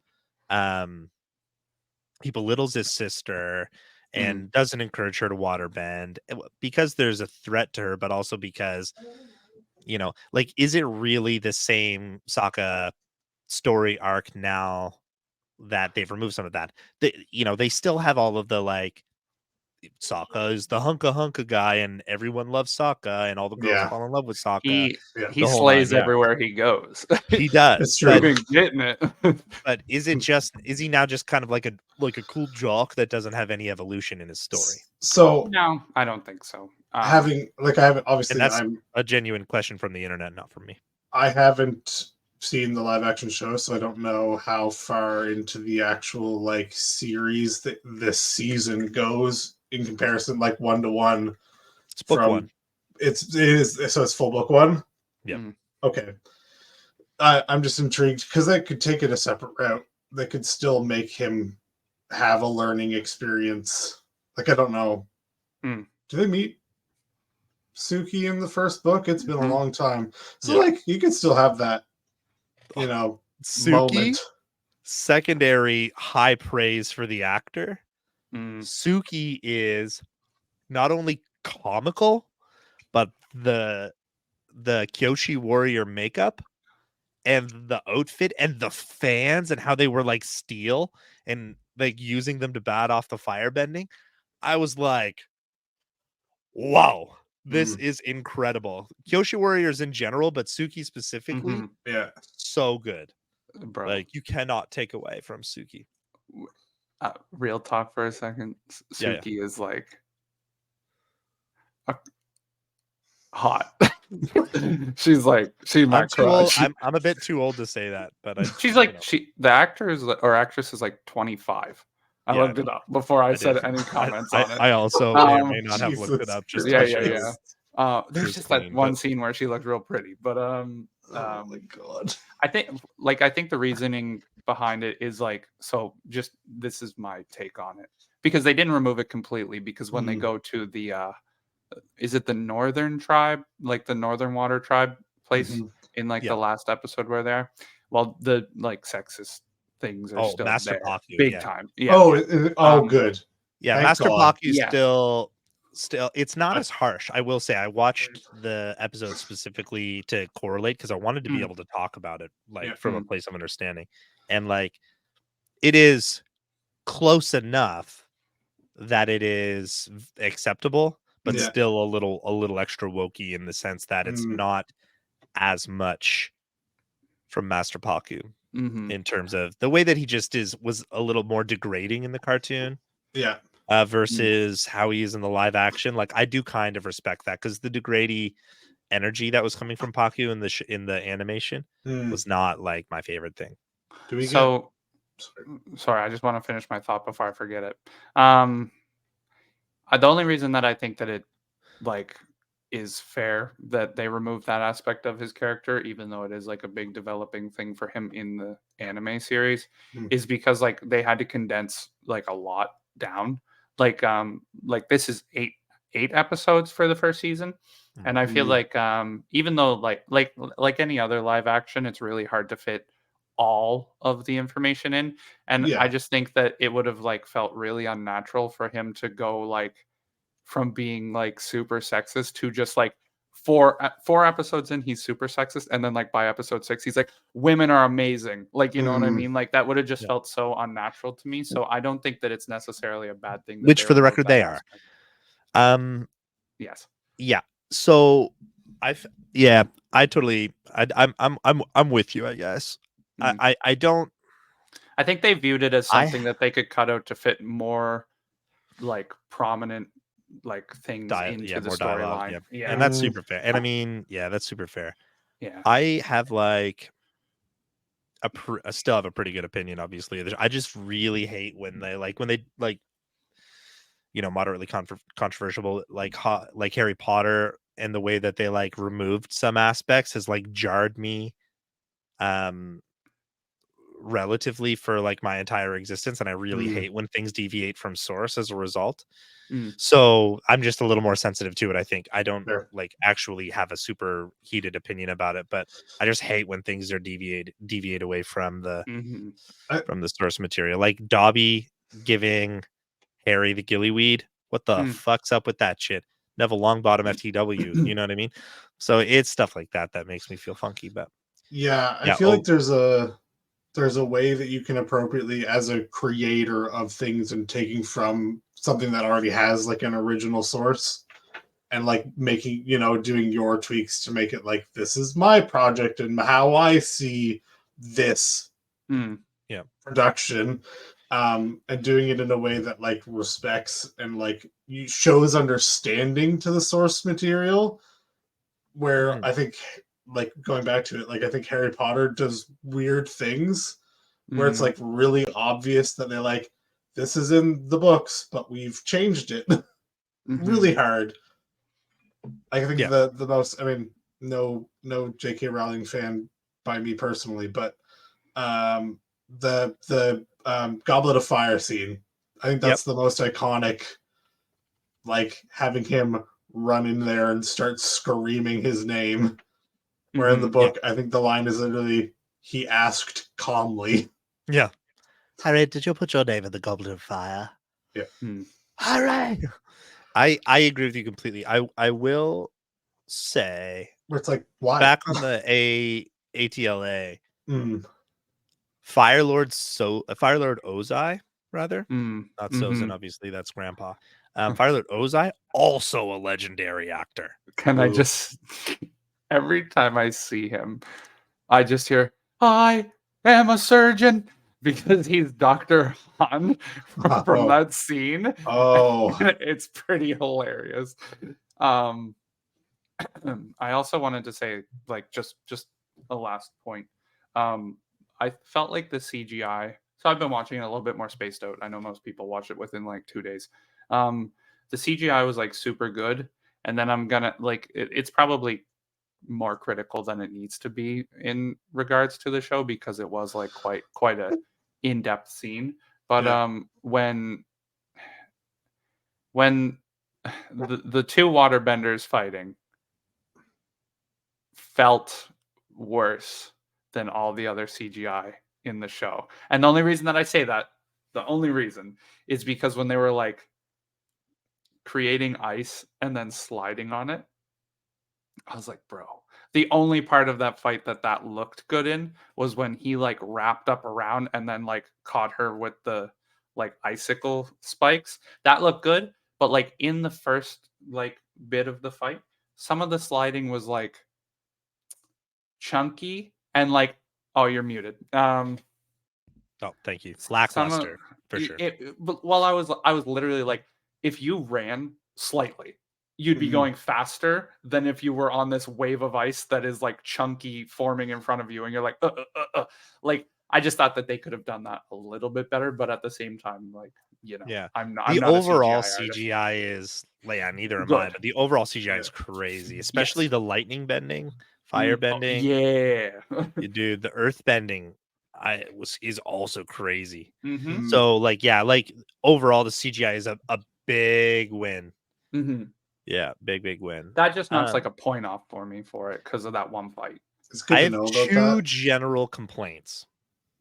his sister and doesn't encourage her to waterbend because there's a threat to her, but also because like, is it really the same Sokka story arc now that they've removed some of that? They still have all of the like, Sokka is the hunka guy and everyone loves Sokka and all the girls fall in love with Sokka. he The whole slays 9 yards. everywhere he goes. He does. It's true. He's been getting it. But is he now just kind of like a cool jock that doesn't have any evolution in his story? So No, I don't think so. I haven't And obviously that's a genuine question from the internet, not from me. I haven't seen the live action show, so I don't know how far into the actual like series that this season goes in comparison, like 1-to-1. It's book one. It is so it's full book one. Yep. Okay. I'm just intrigued because they could take it a separate route. They could still make him have a learning experience. Like, I don't know. Do they meet Suki in the first book? It's been a long time. So like you could still have that, Suki, moment. Secondary high praise for the actor. Mm. Suki is not only comical, but the Kyoshi warrior makeup and the outfit and the fans and how they were like steel and like using them to bat off the firebending. I was like, wow, this is incredible. Kyoshi warriors in general, but Suki specifically, Yeah, so good. Bro. Like, you cannot take away from Suki. Real talk for a second. Suki is like hot. She's my I'm too old. crush. I'm a bit too old to say that, but She's like the actor is or actress is like 25. I Yeah, looked it up before I said did. any comments on it. I also may or may not have looked it up just to Yeah. There's just that one scene where she looked real pretty, but oh my god. I think the reasoning behind it is like, so just this is my take on it, because they didn't remove it completely, because when they go to the is it the northern tribe, like the Northern Water tribe place in like the last episode where they're, well, the like sexist things are still Master there Paku, big time. Good. Yeah, Thank Master God. Paku still it's not as harsh. I will say I watched the episode specifically to correlate because I wanted to be able to talk about it like from a place of understanding. And like, it is close enough that it is acceptable, but still a little extra wokey in the sense that it's not as much from Master Paku in terms of the way that he just was a little more degrading in the cartoon. Yeah. Versus how he is in the live action. Like, I do kind of respect that, because the degrady energy that was coming from Paku in the animation was not like my favorite thing. Do we So, get? sorry, I just want to finish my thought before I forget it. The only reason that I think that it like is fair that they removed that aspect of his character, even though it is like a big developing thing for him in the anime series, is because like they had to condense like a lot down. Like this is eight episodes for the first season. And I feel like even though like any other live action, it's really hard to fit all of the information in. And Yeah. I just think that it would have like felt really unnatural for him to go like from being like super sexist to just like four episodes in he's super sexist, and then like by episode 6 he's like women are amazing, like you know what I mean, like that would have just Yeah. felt so unnatural to me. So I don't think that it's necessarily a bad thing that Which they for the removed record that they are. aspect. Yes. Yeah. So I totally I'm with you, I guess. I don't I think they viewed it as I- something that they could cut out to fit more like prominent like things into the more dialogue. storyline. Yeah. And that's super fair. And I mean, yeah, that's super fair. Yeah. I have like I still have a pretty good opinion, obviously. I just really hate when they moderately controversial like Harry Potter, and the way that they like removed some aspects has like jarred me relatively for like my entire existence, and I really hate when things deviate from source as a result. So I'm just a little more sensitive to it. I think I don't like actually have a super heated opinion about it, but I just hate when things are deviate away from the source material, like Dobby giving Harry the gillyweed. What the fuck's up with that shit? Neville Longbottom FTW. You know what I mean? So it's stuff like that that makes me feel funky. But I feel like there's a way that you can appropriately, as a creator of things and taking from something that already has like an original source, and like making, doing your tweaks to make it like, this is my project and how I see this production, and doing it in a way that like respects and like shows understanding to the source material. Where I think, like, going back to it, like, I think Harry Potter does weird things where it's like really obvious that they're like, this is in the books, but we've changed it really hard. I think the most, I mean, no J.K. Rowling fan by me personally, but the Goblet of Fire scene, I think that's the most iconic. Like having him run in there and start screaming his name. Where in the book, I think the line is literally, he asked calmly. Yeah. Harry, did you put your name in the Goblet of Fire? Yeah. Harry! I agree with you completely. I will say, where it's like, why? Back on the ATLA, Fire Lord Ozai, rather. Not Sozin, obviously, that's Grandpa. Fire Lord Ozai, also a legendary actor. Can I just every time I see him, I just hear, I am a surgeon, because he's Dr. Han from that scene. It's pretty hilarious. I also wanted to say, like, just a last point. I felt like the CGI. So I've been watching it a little bit more spaced out. I know most people watch it within like 2 days. The CGI was like super good, and then I'm gonna like it's probably more critical than it needs to be in regards to the show, because it was like quite a in-depth scene. But when the two waterbenders fighting felt worse than all the other CGI in the show. And the only reason that I say that, the only reason, is because when they were like creating ice and then sliding on it, I was like, bro, the only part of that fight that looked good in was when he like wrapped up around and then like caught her with the like icicle spikes. That looked good, but like in the first like bit of the fight, some of the sliding was like chunky and like, oh, you're muted. Oh, thank you. Lackluster, for sure. But while I was literally like, if you ran slightly, you'd be Mhm. going faster than if you were on this wave of ice that is like chunky forming in front of you, and you're like, like I just thought that they could have done that a little bit better, but at the same time, like Yeah. I'm The not a overall CGI artist. CGI is neither am I, Good. but the overall CGI Yeah. is crazy, especially the lightning bending, fire Oh, bending. yeah. Dude, the earth bending is also crazy. Mm-hmm. Mhm. So like overall the CGI is a big win. Mm-hmm. Yeah, big win. That just knocks like a point off for me for it because of that one fight. It's good I to have know about two that. general complaints.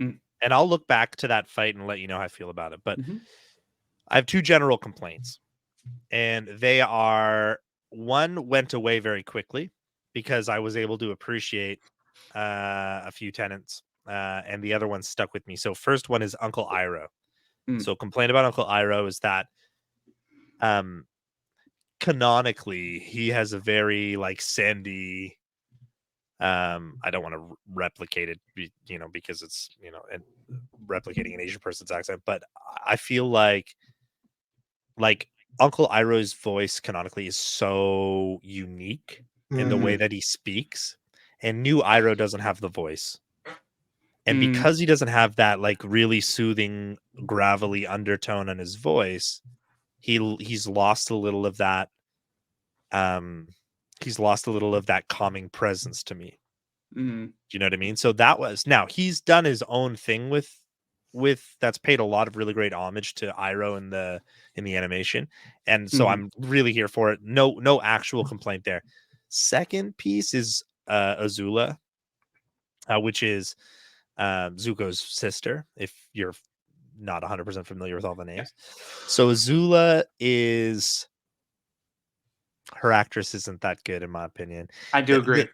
Mm. And I'll look back to that fight and let you know how I feel about it. But Mhm. I have two general complaints. And they are, one went away very quickly because I was able to appreciate a few tenants, and the other one stuck with me. So first one is Uncle Iroh. Mm. So complaint about Uncle Iroh is that canonically he has a very like sandy, I don't want to replicate it, because it's and replicating an Asian person's accent, but I feel like Uncle Iroh's voice canonically is so unique in the way Mhm. that he speaks, and new Iroh doesn't have the voice. And Mm. because he doesn't have that like really soothing, gravelly undertone on his voice, he's lost a little of that. He's lost a little of that calming presence to me. Mm. Do you know what I mean? So that was, now he's done his own thing with that's paid a lot of really great homage to Iroh in the animation. And so Mhm. I'm really here for it. No actual complaint there. Second piece is Azula, which is Zuko's sister, if you're not 100% familiar with all the names. So Azula is, her actress isn't that good in my opinion. I do agree.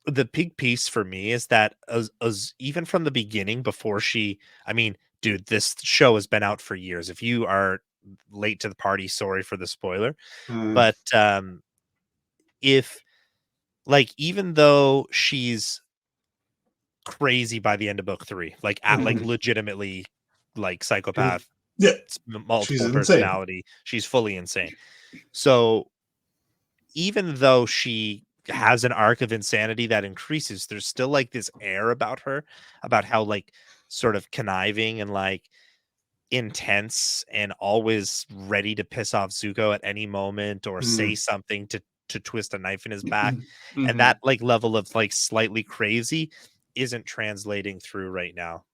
The big piece for me is that as even from the beginning, before she, I mean, dude, this show has been out for years. If you are late to the party, sorry for the spoiler. Mhm. But if like, even though she's crazy by the end of book 3, like like Mhm. legitimately like In- psychopath, Yeah, she's multiple insane. personality, she's fully insane. So even though she has an arc of insanity that increases, there's still like this air about her, about how like sort of conniving and like intense and always ready to piss off Zuko at any moment or say Mhm. something to twist a knife in his back. And Mhm. that like level of like slightly crazy isn't translating through right now.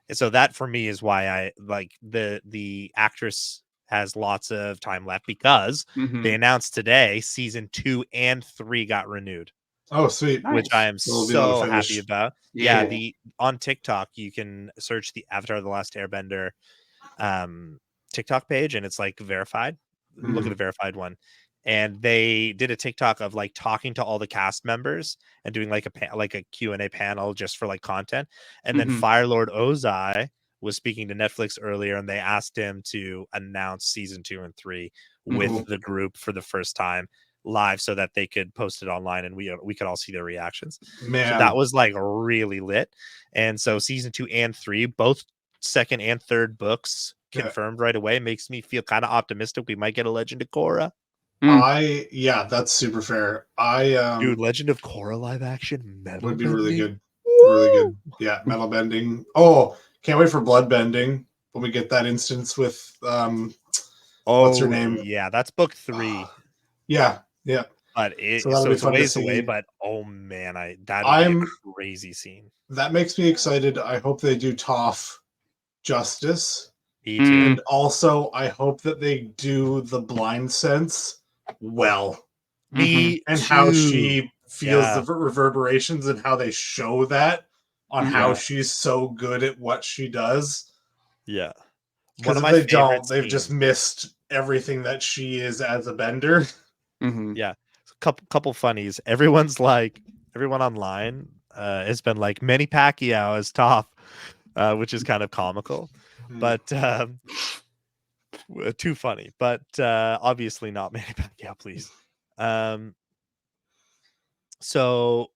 And so that for me is why I like the actress has lots of time left, because they Mhm. announced today season 2 and 3 got renewed, Oh, sweet. which I Nice. am So we'll be able to so happy finish. about. Yeah, Yeah. the on TikTok you can search the Avatar the Last Airbender um TikTok page, and it's like verified. Look at the Mhm. verified one. And they did a TikTok of like talking to all the cast members and doing like like a Q&A panel just for like content. And then Mhm. Fire Lord Ozai was speaking to Netflix earlier, and they asked him to announce season 2 and 3 with Mhm. Cool. the group for the first time live, so that they could post it online and we could all see their reactions. So that Man, was like really lit. And so season 2 and 3, both second and third books yeah. confirmed right away, makes me feel kind of optimistic we might get a Legend of Korra. Mm. Yeah, that's super fair. Dude, Legend of Korra live action metal Would be really bending. good. Really Woo! good. Yeah, metal bending. Oh, can't wait for blood bending when we get that instance with what's her Oh name? yeah, that's book 3, Yeah, yeah. but So it that'll so be it's a fun to ways away. see. But oh man, that'd be a I'm crazy scene. that makes me excited. I hope they do Toph justice. Me too. Mm. And also I hope that they do the blind sense well. Mhm. Me And how too. she feels the Yeah, reverberations and how they show that on how Mhm. she's so good at what she does. yeah. One Because of if my they favorite don't, they've just scenes. missed everything that she is as a bender. Mhm. Yeah, couple funnies. Everyone online has been like Manny Pacquiao as Toph, which is kind of comical, Hmm. but too funny. But obviously not Manny Pacquiao, please. Um, so,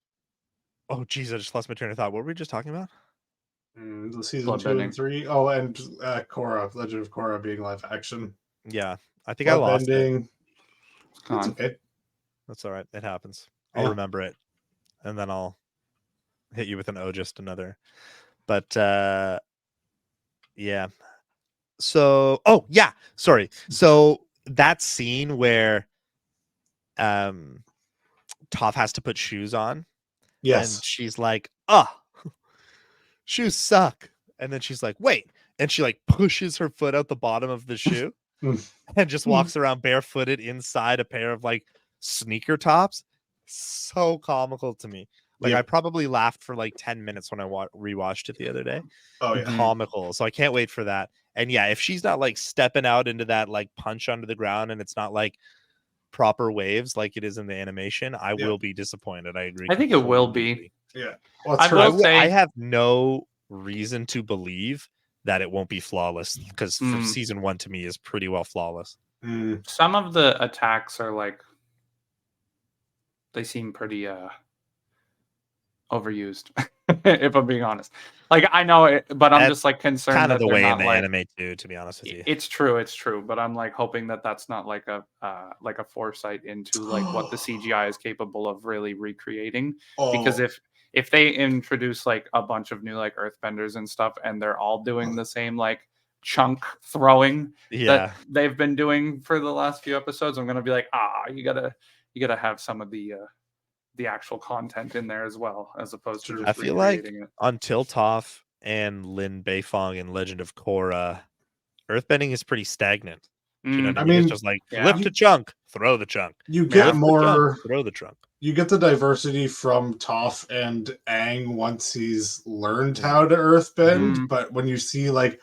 oh geez, I just lost my train of thought. What were we just talking about? The season 2 and Bloodbending. 3. Oh, and Korra, Legend of Korra being live action. Yeah, I think I lost it. Bloodbending. It's That's gone. okay. That's all right. It happens. I'll Yeah. remember it, and then I'll hit you with an just another. But yeah. So yeah, sorry. So that scene where Toph has to put shoes on, and Yes. she's like, shoes suck. And then she's like, wait. And she like pushes her foot out the bottom of the shoe and just walks around barefooted inside a pair of like sneaker tops. So comical to me. Like I Yep. probably laughed for like 10 minutes when I rewatched it the other day. Oh yeah. Comical. So I can't wait for that. And yeah, if she's not like stepping out into that like punch under the ground and it's not like proper waves like it is in the animation, I will be disappointed. I agree. I think it will be. completely. Yeah. Well, I will say I have no reason to believe that it won't be flawless because season 1 to me is pretty well flawless. some of the attacks are like they seem pretty overused. If I'm being honest, like I know it, but I'm just like concerned Kind that of the they're way in not the like anime too, to be honest with you. it's true, but I'm like hoping that that's not like a foresight into like what the CGI is capable of really recreating. Because if they introduce like a bunch of new like earthbenders and stuff and they're all doing the same like chunk throwing that they've been doing for the last few episodes, I'm gonna be like, you gotta have some of the actual content in there as well, as opposed to just I feel like it. until Toph and Lin Beifong in Legend of Korra, earthbending is pretty stagnant. You know what I mean? It's just like lift a chunk, throw the chunk. You get more chunk, throw the chunk. You get the diversity from Toph and Aang once he's learned how to earthbend, but when you see like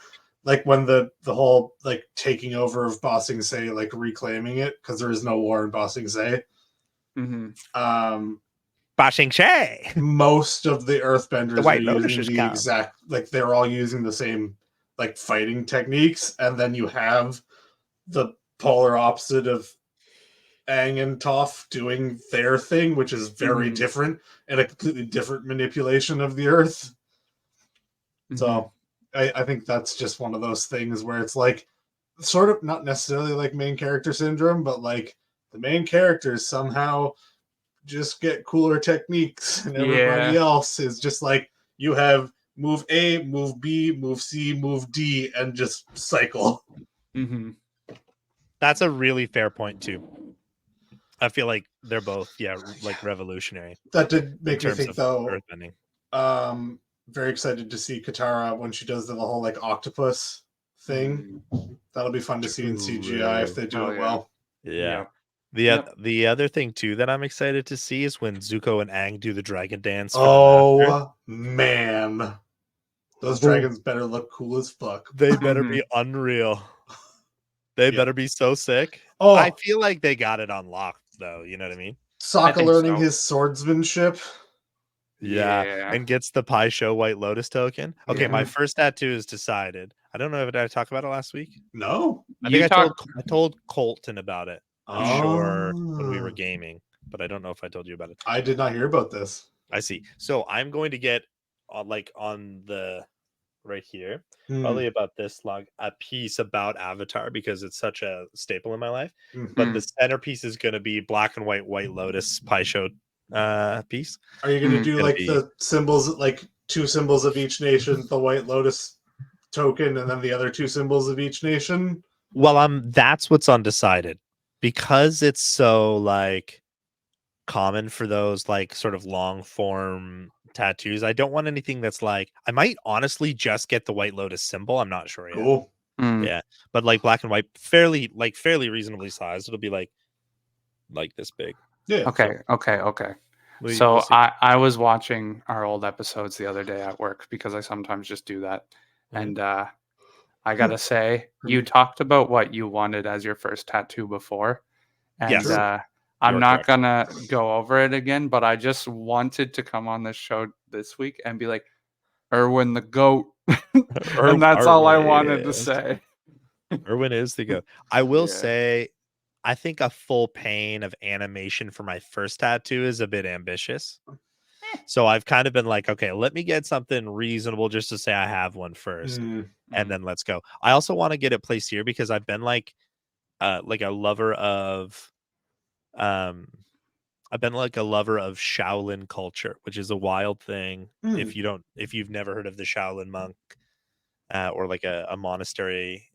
when the whole like taking over of Ba Sing Se, like reclaiming it because there is no war in Ba Sing Se. Ba Sing Se. Most of the earthbenders are using the come. exact like they're all using the same like fighting techniques, and then you have the polar opposite of Aang and Toph doing their thing, which is very different and a completely different manipulation of the earth. So I think that's just one of those things where it's like sort of not necessarily like main character syndrome, but like the main characters somehow just get cooler techniques and everybody else is just like you have move A, move B, move C, move D, and just cycle. That's a really fair point too. I feel like they're both, like revolutionary. That did make me think though. Earthbending. Very excited to see Katara when she does the whole like octopus thing. That'll be fun to see in CGI if they do it well. Yeah. The other thing too that I'm excited to see is when Zuko and Aang do the dragon dance. Man, those dragons better look cool as fuck. They better be unreal. They better be so sick. Oh, I feel like they got it unlocked though. You know what I mean? Sokka learning his swordsmanship. Yeah, and gets the Pai Sho White Lotus token. Okay, my first tattoo is decided. I don't know if I talked about it last week. No, I think I told Colton about it. I'm sure when we were gaming, but I don't know if I told you about it. I did not hear about this. I see. So I'm going to get on the right here, probably about this long, a piece about Avatar because it's such a staple in my life. But the centerpiece is going to be black and white White Lotus Pai Sho piece. Are you going to do like the symbols, like 2 symbols of each nation, the White Lotus token, and then the other 2 symbols of each nation? Well, that's what's undecided because it's so like common for those like sort of long form tattoos. I don't want anything that's like, I might honestly just get the White Lotus symbol. I'm not sure yet. Cool. Yeah, but like black and white, fairly reasonably sized. It'll be like this big. Yeah. Okay. So I was watching our old episodes the other day at work because I sometimes just do that. And I gotta say, you talked about what you wanted as your first tattoo before. And I'm not gonna go over it again, but I just wanted to come on this show this week and be like, Erwin the goat. And that's all I wanted to say. Erwin is the goat. I will say, I think a full pane of animation for my first tattoo is a bit ambitious. So I've kind of been like, okay, let me get something reasonable just to say I have one first, and then let's go. I also want to get it placed here because I've been like a lover of Um, I've been like a lover of Shaolin culture, which is a wild thing. If you've never heard of the Shaolin monk or like a monastery,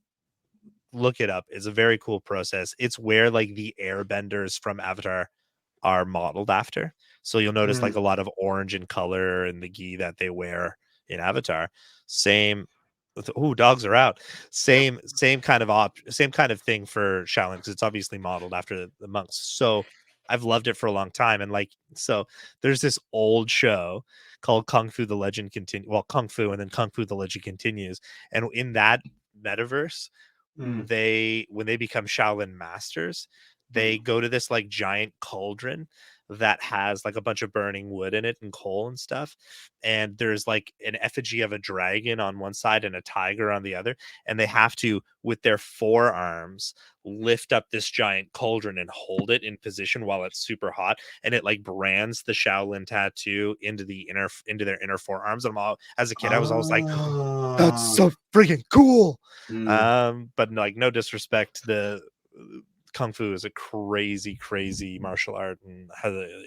look it up. It's a very cool process. It's where like the airbenders from Avatar are modeled after. So you'll notice like a lot of orange in color and the gi that they wear in Avatar. Same. Oh, dogs are out. Same kind of same kind of thing for Shaolin because it's obviously modeled after the monks. So I've loved it for a long time. And like, so there's this old show called Kung Fu the Legend Continue. Well, Kung Fu and then Kung Fu the Legend Continues. And in that metaverse, when they become Shaolin masters, they go to this like giant cauldron that has like a bunch of burning wood in it and coal and stuff. And there's like an effigy of a dragon on one side and a tiger on the other. And they have to, with their forearms, lift up this giant cauldron and hold it in position while it's super hot. And it like brands the Shaolin tattoo into their inner forearms. And as a kid, I was always like, that's so freaking cool. But like no disrespect, the Kung Fu is a crazy martial art and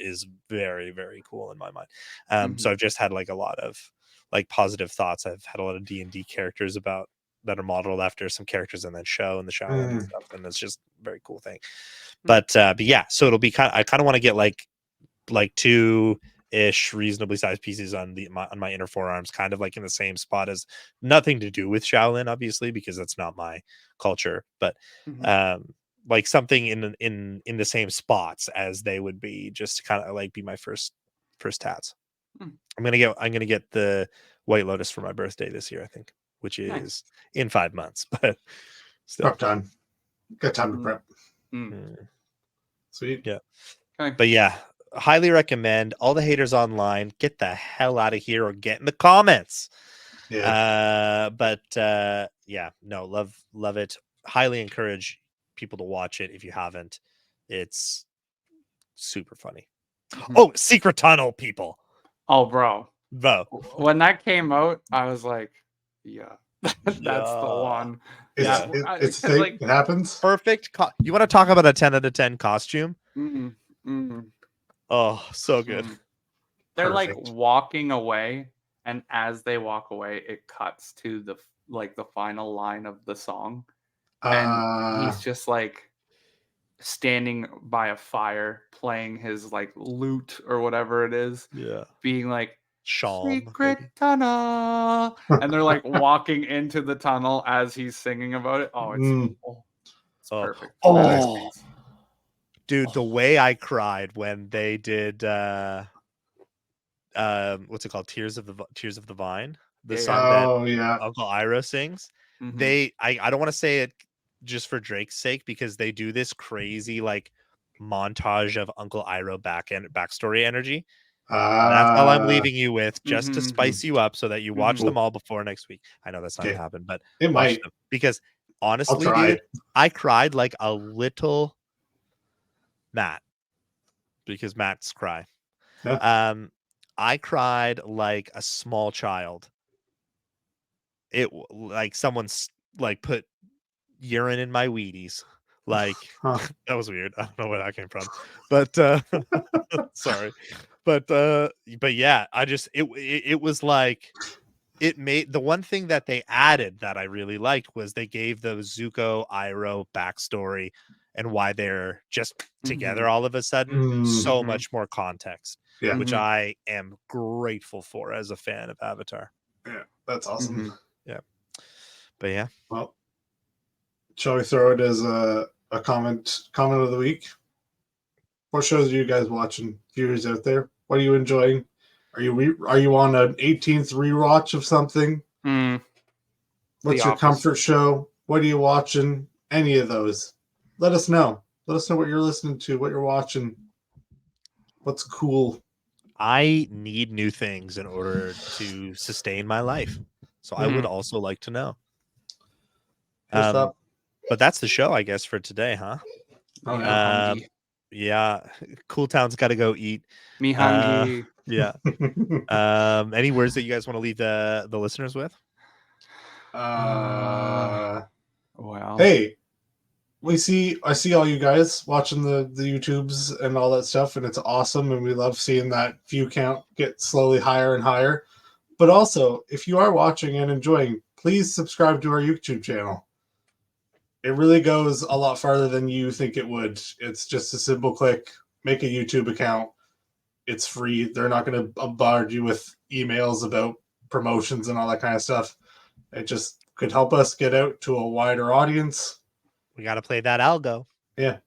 is very, very cool in my mind. So I've just had like a lot of like positive thoughts. I've had a lot of D&D characters that are modeled after some characters in that show and the Shaolin and stuff, and it's just a very cool thing. But yeah, so it'll be I kind of want to get like 2-ish reasonably sized pieces on my inner forearms, kind of like in the same spot as, nothing to do with Shaolin, obviously, because that's not my culture, but like something in the same spots as they would be, just to kind of like be my first tats. I'm gonna get the White Lotus for my birthday this year, I think, which is in 5 months, but still. Prep time. Got time to prep. Sweet. Yeah. Okay. But yeah, highly recommend. All the haters online, get the hell out of here or get in the comments. Yeah. Yeah, no, love it. Highly encourage people to watch it if you haven't. It's super funny. Oh, Secret Tunnel, people. Oh, bro. Bo. When that came out, I was like, yeah, that's the one. It's like, it happens. Perfect. You want to talk about a 10 out of 10 costume? Oh, so good. They're like walking away, and as they walk away, it cuts to the final line of the song, and he's just like standing by a fire playing his like lute or whatever it is, being like, secret tunnel, and they're like walking into the tunnel as he's singing about it. Oh, it's perfect. Dude, the way I cried when they did what's it called, Tears of the Vine, the song that Uncle Iroh sings. I don't want to say it just for Drake's sake, because they do this crazy like montage of Uncle Iroh backstory energy. That's all I'm leaving you with, just to spice you up so that you watch them all before next week. I know that's not gonna happen, but it might, them, because honestly, dude, I cried like a little Matt, because Matt's cry. I cried like a small child. It like someone's like put urine in my Wheaties. Like that was weird. I don't know where that came from, but sorry. But yeah, it was like, it made, the one thing that they added that I really liked was they gave the Zuko Iroh backstory and why they're just together all of a sudden so much more context, which I am grateful for as a fan of Avatar. Yeah, that's awesome. Yeah, but yeah. Well, shall we throw it as a comment of the week? What shows are you guys watching, viewers out there? What are you enjoying? Are you on an 18th rewatch of something? What's your comfort show? What are you watching? Any of those? Let us know. Let us know what you're listening to, what you're watching. What's cool? I need new things in order to sustain my life, so I would also like to know. But that's the show, I guess, for today, huh? Yeah, Cool Town's got to go eat. Me hungry. Yeah. Any words that you guys want to leave the listeners with? Well, hey, I see all you guys watching the YouTubes and all that stuff, and it's awesome, and we love seeing that view count get slowly higher and higher. But also, if you are watching and enjoying, please subscribe to our YouTube channel. It really goes a lot farther than you think it would. It's just a simple click, make a YouTube account. It's free. They're not going to bombard you with emails about promotions and all that kind of stuff. It just could help us get out to a wider audience. We got to play that algo. Yeah.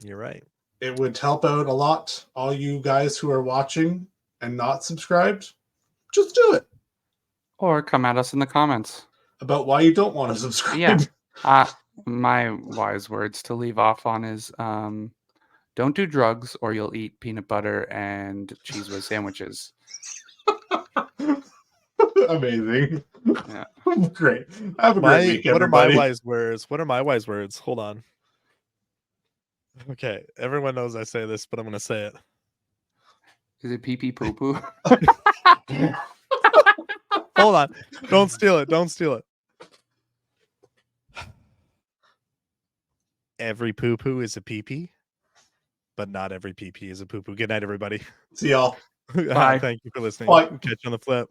You're right. It would help out a lot. All you guys who are watching and not subscribed, just do it. Or come at us in the comments about why you don't want to subscribe. Yeah. My wise words to leave off on is don't do drugs or you'll eat peanut butter and cheese whiz sandwiches. Amazing. Yeah. Great. Have a great week, everybody. What are my wise words? What are my wise words? Hold on. Okay. Everyone knows I say this, but I'm going to say it. Is it pee pee poo poo? Hold on. Don't steal it. Don't steal it. Every poo poo is a pee pee, but not every pee pee is a poo poo. Good night, everybody. See y'all. Bye. Thank you for listening. Bye. Catch you on the flip.